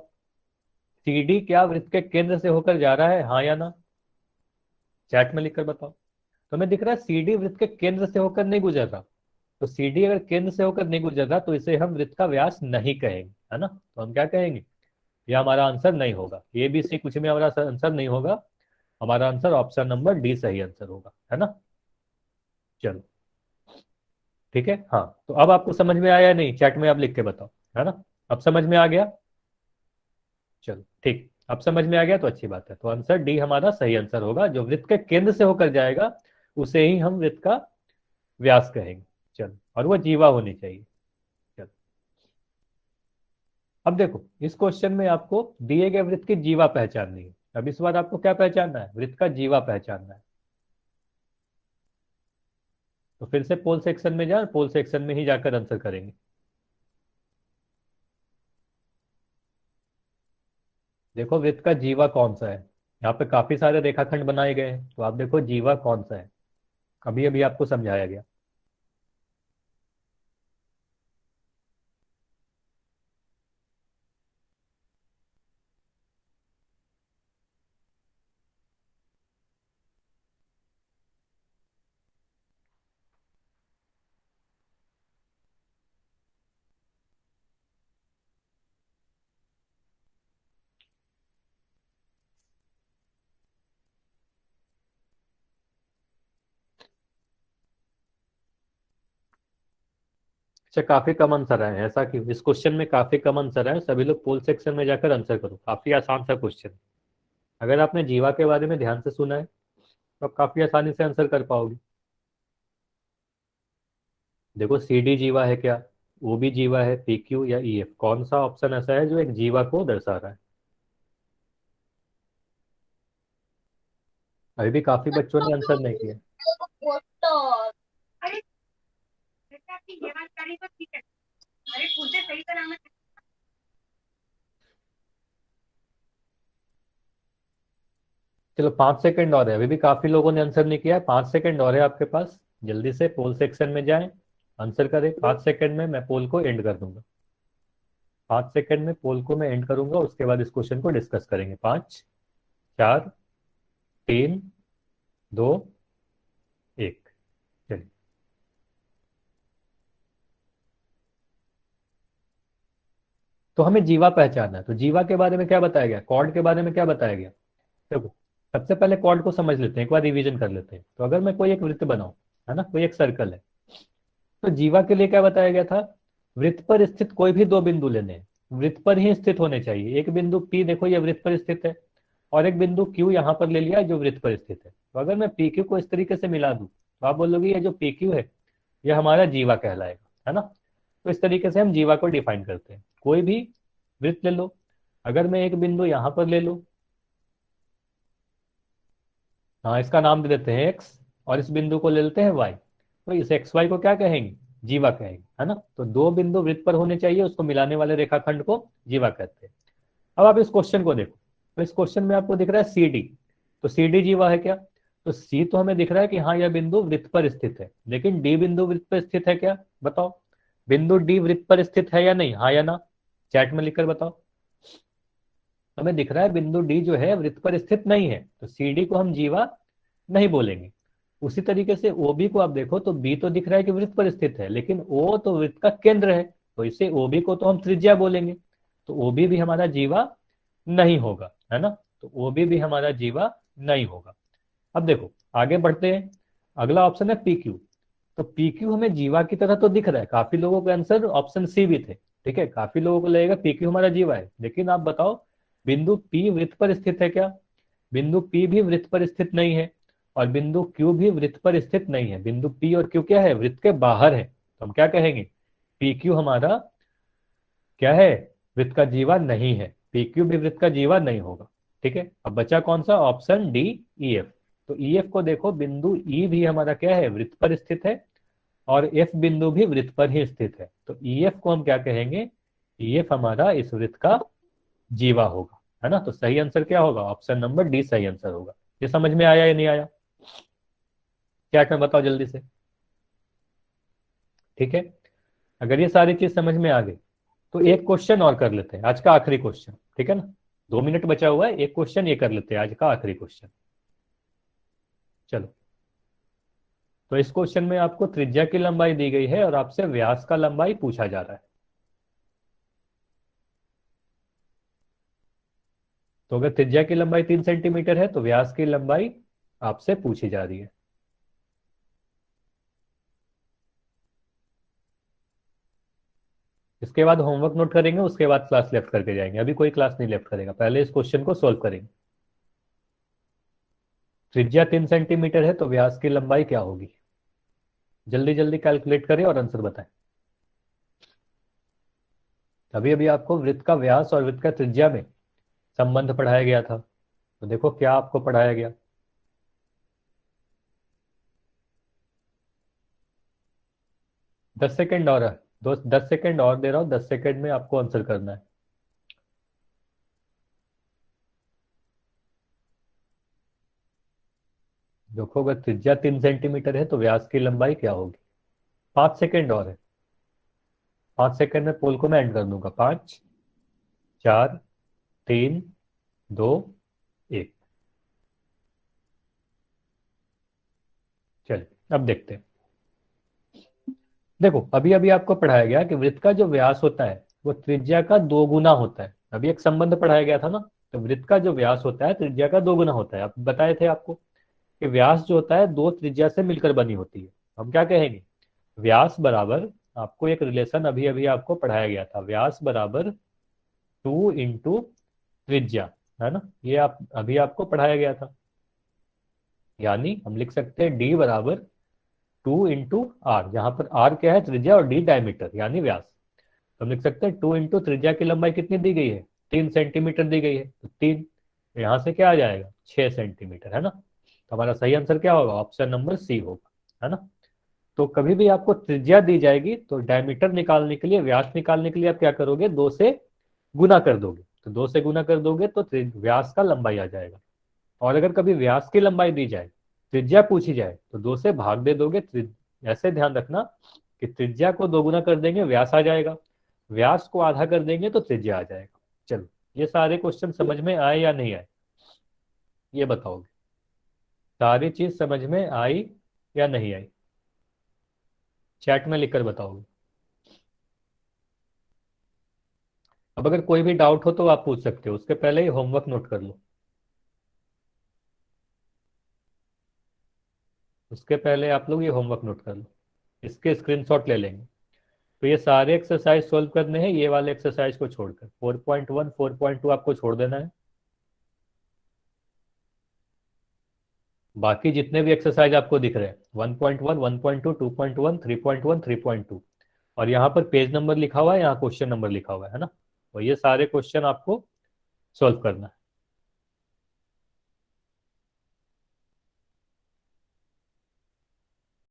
सी डी क्या वृत्त के केंद्र से होकर जा रहा है, हाँ या ना। चैट में लिखकर बताओ। तो हमें दिख रहा है सी डी वृत्त के केंद्र से होकर नहीं गुजर रहा। तो सी डी अगर केंद्र से होकर नहीं गुजर रहा तो इसे हम वृत्त का व्यास नहीं कहेंगे, है ना। तो हम क्या कहेंगे, ये हमारा आंसर नहीं होगा, ए बी सी कुछ में हमारा आंसर नहीं होगा। हमारा आंसर ऑप्शन नंबर डी सही आंसर होगा, है ना। चलो ठीक है, हाँ तो अब आपको समझ में आया या नहीं, चैट में आप लिख के बताओ, है ना। अब समझ में आ गया। चलो ठीक, अब समझ में आ गया तो अच्छी बात है। तो आंसर डी हमारा सही आंसर होगा, जो वृत्त के केंद्र से होकर जाएगा उसे ही हम वृत्त का व्यास कहेंगे। चलो, और वो जीवा होनी चाहिए। चलो, अब देखो इस क्वेश्चन में आपको दिए गए वृत्त की जीवा पहचाननी है। अब इस बार आपको क्या पहचानना है, वृत्त का जीवा पहचानना है। तो फिर से पोल सेक्शन में जाए, पोल सेक्शन में ही जाकर आंसर करेंगे। देखो वृत्त का जीवा कौन सा है, यहाँ पे काफी सारे रेखाखंड बनाए गए हैं, तो आप देखो जीवा कौन सा है, अभी अभी आपको समझाया गया। अच्छा, काफी कम आंसर है, ऐसा क्यों? इस क्वेश्चन में काफी कम आंसर है, सभी लोग पोल सेक्शन में जाकर आंसर करो, काफी आसान सा क्वेश्चन। अगर आपने जीवा के बारे में ध्यान से सुना है तो आप काफी आसानी से आंसर कर पाओगे। देखो, सी डी जीवा है क्या, ओ बी जीवा है, पी क्यू या ई एफ, कौन सा ऑप्शन ऐसा है जो एक जीवा को दर्शा रहा है? अभी भी काफी बच्चों ने आंसर नहीं किया। चलो 5 सेकंड और है, अभी भी काफी लोगों ने आंसर नहीं किया है, 5 सेकंड और है आपके पास, जल्दी से पोल सेक्शन में जाएं, आंसर करें। 5 सेकंड में मैं पोल को एंड कर दूंगा। 5 सेकंड में पोल को मैं एंड करूंगा, उसके बाद इस क्वेश्चन को डिस्कस करेंगे। 5, 4, 3, 2, 1। चलिए। तो हमें जीवा पहचानना है, तो जीवा के बारे में क्या बताया गया, कॉर्ड के बारे में क्या बताया गया? देखो, सबसे पहले कॉर्ड को समझ लेते हैं, एक बार रिवीजन कर लेते हैं। तो अगर मैं कोई एक वृत्त बनाऊं, है ना, कोई एक सर्कल है, तो जीवा के लिए क्या बताया गया था? वृत्त पर स्थित कोई भी दो बिंदु लेने हैं, वृत्त पर ही स्थित होने चाहिए। एक बिंदु पी देखो, ये वृत्त पर स्थित है, और एक बिंदु क्यू यहाँ पर ले लिया जो वृत्त पर स्थित है। तो अगर मैं पी क्यू को इस तरीके से मिला दूं तो आप बोलोगे ये जो पी क्यू है ये हमारा जीवा कहलाएगा, है ना। तो इस तरीके से हम जीवा को डिफाइन करते हैं। कोई भी वृत्त ले लो, अगर मैं एक बिंदु यहाँ पर ले लूं, हाँ, इसका नाम दे देते हैं एक्स, और इस बिंदु को ले लेते हैं वाई, तो इस एक्स वाई को क्या कहेंगे? जीवा कहेंगे, है ना। तो दो बिंदु वृत्त पर होने चाहिए, उसको मिलाने वाले रेखाखंड को जीवा कहते हैं। अब आप इस क्वेश्चन को देखो, तो इस क्वेश्चन में आपको दिख रहा है सी डी, तो सी डी जीवा है क्या? तो सी तो हमें दिख रहा है कि हाँ, यह बिंदु वृत्त पर स्थित है, लेकिन डी बिंदु वृत्त पर स्थित है क्या? बताओ, बिंदु डी वृत्त पर स्थित है या नहीं, हाँ या ना? चैट में लिखकर बताओ। हमें दिख रहा है बिंदु डी जो है वृत्त पर स्थित नहीं है, तो सी डी को हम जीवा नहीं बोलेंगे। उसी तरीके से ओबी को आप देखो, तो बी तो दिख रहा है कि वृत्त पर स्थित है, लेकिन ओ तो वृत्त का केंद्र है, तो इसे ओबी को तो हम त्रिज्या बोलेंगे, तो ओबी भी हमारा जीवा नहीं होगा, है ना। तो ओबी भी हमारा जीवा नहीं होगा। अब देखो, आगे बढ़ते हैं। अगला ऑप्शन है पी क्यू। तो पी क्यू हमें जीवा की तरह तो दिख रहा है, काफी लोगों के आंसर ऑप्शन सी भी थे, ठीक है, काफी लोगों को लगेगा पी क्यू हमारा जीवा है, लेकिन आप बताओ, बिंदु पी वृत्त पर स्थित है क्या? बिंदु पी भी वृत्त पर स्थित नहीं है, और बिंदु क्यू भी वृत्त पर स्थित नहीं है। बिंदु पी और क्यू क्या है? वृत्त के बाहर है, तो हम क्या कहेंगे? पी क्यू हमारा क्या है? वृत्त का जीवा नहीं है, पी क्यू भी वृत्त का जीवा नहीं होगा। ठीक है, अब बचा कौन सा? Option D, E F. तो ई एफ को देखो, बिंदु ई भी हमारा क्या है? वृत्त पर स्थित है, और एफ बिंदु भी वृत्त पर ही स्थित है, तो ई एफ को हम क्या कहेंगे? ई एफ हमारा इस वृत्त का जीवा होगा, है ना। तो सही आंसर क्या होगा? ऑप्शन नंबर डी सही आंसर होगा। ये समझ में आया या नहीं आया? क्या क्या बताओ जल्दी से। ठीक है, अगर ये सारी चीज समझ में आ गई तो एक क्वेश्चन और कर लेते हैं, आज का आखिरी क्वेश्चन, ठीक है ना। 2 मिनट बचा हुआ है, एक क्वेश्चन ये कर लेते हैं, आज का आखिरी क्वेश्चन। चलो, तो इस क्वेश्चन में आपको त्रिज्या की लंबाई दी गई है और आपसे व्यास का लंबाई पूछा जा रहा है। तो अगर त्रिज्या की लंबाई 3 सेंटीमीटर है तो व्यास की लंबाई आपसे पूछी जा रही है। इसके बाद होमवर्क नोट करेंगे, उसके बाद क्लास लेफ्ट करके जाएंगे, अभी कोई क्लास नहीं लेफ्ट करेगा, पहले इस क्वेश्चन को सोल्व करेंगे। त्रिज्या 3 सेंटीमीटर है तो व्यास की लंबाई क्या होगी? जल्दी जल्दी कैलकुलेट करें और आंसर बताएं। अभी अभी आपको वृत्त का व्यास और वृत्त का त्रिज्या में संबंध पढ़ाया गया था, तो देखो क्या आपको पढ़ाया गया। 10 सेकेंड और है दोस्त, 10 सेकेंड और दे रहा हूं, 10 सेकेंड में आपको आंसर करना है। देखो, अगर त्रिज्या 3 सेंटीमीटर है तो व्यास की लंबाई क्या होगी? 5 सेकेंड और है, 5 सेकेंड में पोल को मैं एंड कर दूंगा। 5, 4, 3, 2, 1। चलिए, अब देखते हैं। देखो, अभी अभी आपको पढ़ाया गया कि वृत्त का जो व्यास होता है वो त्रिज्या का 2 गुना होता है। अभी एक संबंध पढ़ाया गया था ना, तो वृत्त का जो व्यास होता है त्रिज्या का 2 गुना होता है। आप बताए थे आपको कि व्यास जो होता है दो त्रिज्या से मिलकर बनी होती है। हम क्या कहेंगे? व्यास बराबर आपको एक रिलेशन अभी अभी आपको पढ़ाया गया था, व्यास बराबर 2 इंटू त्रिज्या, है ना, ये आप अभी आपको पढ़ाया गया था। यानी हम लिख सकते हैं डी बराबर 2 इंटू आर, जहां पर आर क्या है, त्रिज्या, और डी डायमीटर यानी व्यास। तो हम लिख सकते हैं 2 इंटू त्रिज्या की लंबाई कितनी दी गई है, 3 सेंटीमीटर दी गई है, तो 3, यहां से क्या आ जाएगा, 6 सेंटीमीटर, है ना। तो हमारा सही आंसर क्या होगा, ऑप्शन नंबर सी होगा, है ना। तो कभी भी आपको त्रिज्या दी जाएगी तो डायमीटर निकालने के लिए, व्यास निकालने के लिए आप क्या करोगे, 2 से गुना कर दोगे, तो 2 से गुना कर दोगे तो व्यास का लंबाई आ जाएगा। और अगर कभी व्यास की लंबाई दी जाए, त्रिज्या पूछी जाए, तो 2 से भाग दे दोगे। ऐसे ध्यान रखना कि त्रिज्या को 2 गुना कर देंगे व्यास आ जाएगा, व्यास को आधा कर देंगे तो त्रिज्या आ जाएगा। चलो, ये सारे क्वेश्चन समझ में आए या नहीं आए, ये बताओगे, सारी चीज समझ में आई या नहीं आई, चैट में लिखकर बताओगे। अब अगर कोई भी डाउट हो तो आप पूछ सकते हो, उसके पहले ही होमवर्क नोट कर लो, उसके पहले आप लोग ये होमवर्क नोट कर लो, इसके स्क्रीनशॉट ले लेंगे। तो ये सारे एक्सरसाइज सोल्व करने हैं, ये वाले एक्सरसाइज को छोड़कर 4.1 4.2 आपको छोड़ देना है। बाकी जितने भी एक्सरसाइज आपको दिख रहे हैं 1.1 1.2 2.1 3.1 3.2, और यहाँ पर पेज नंबर लिखा हुआ है, यहाँ क्वेश्चन नंबर लिखा हुआ है ना, तो ये सारे क्वेश्चन आपको सोल्व करना है।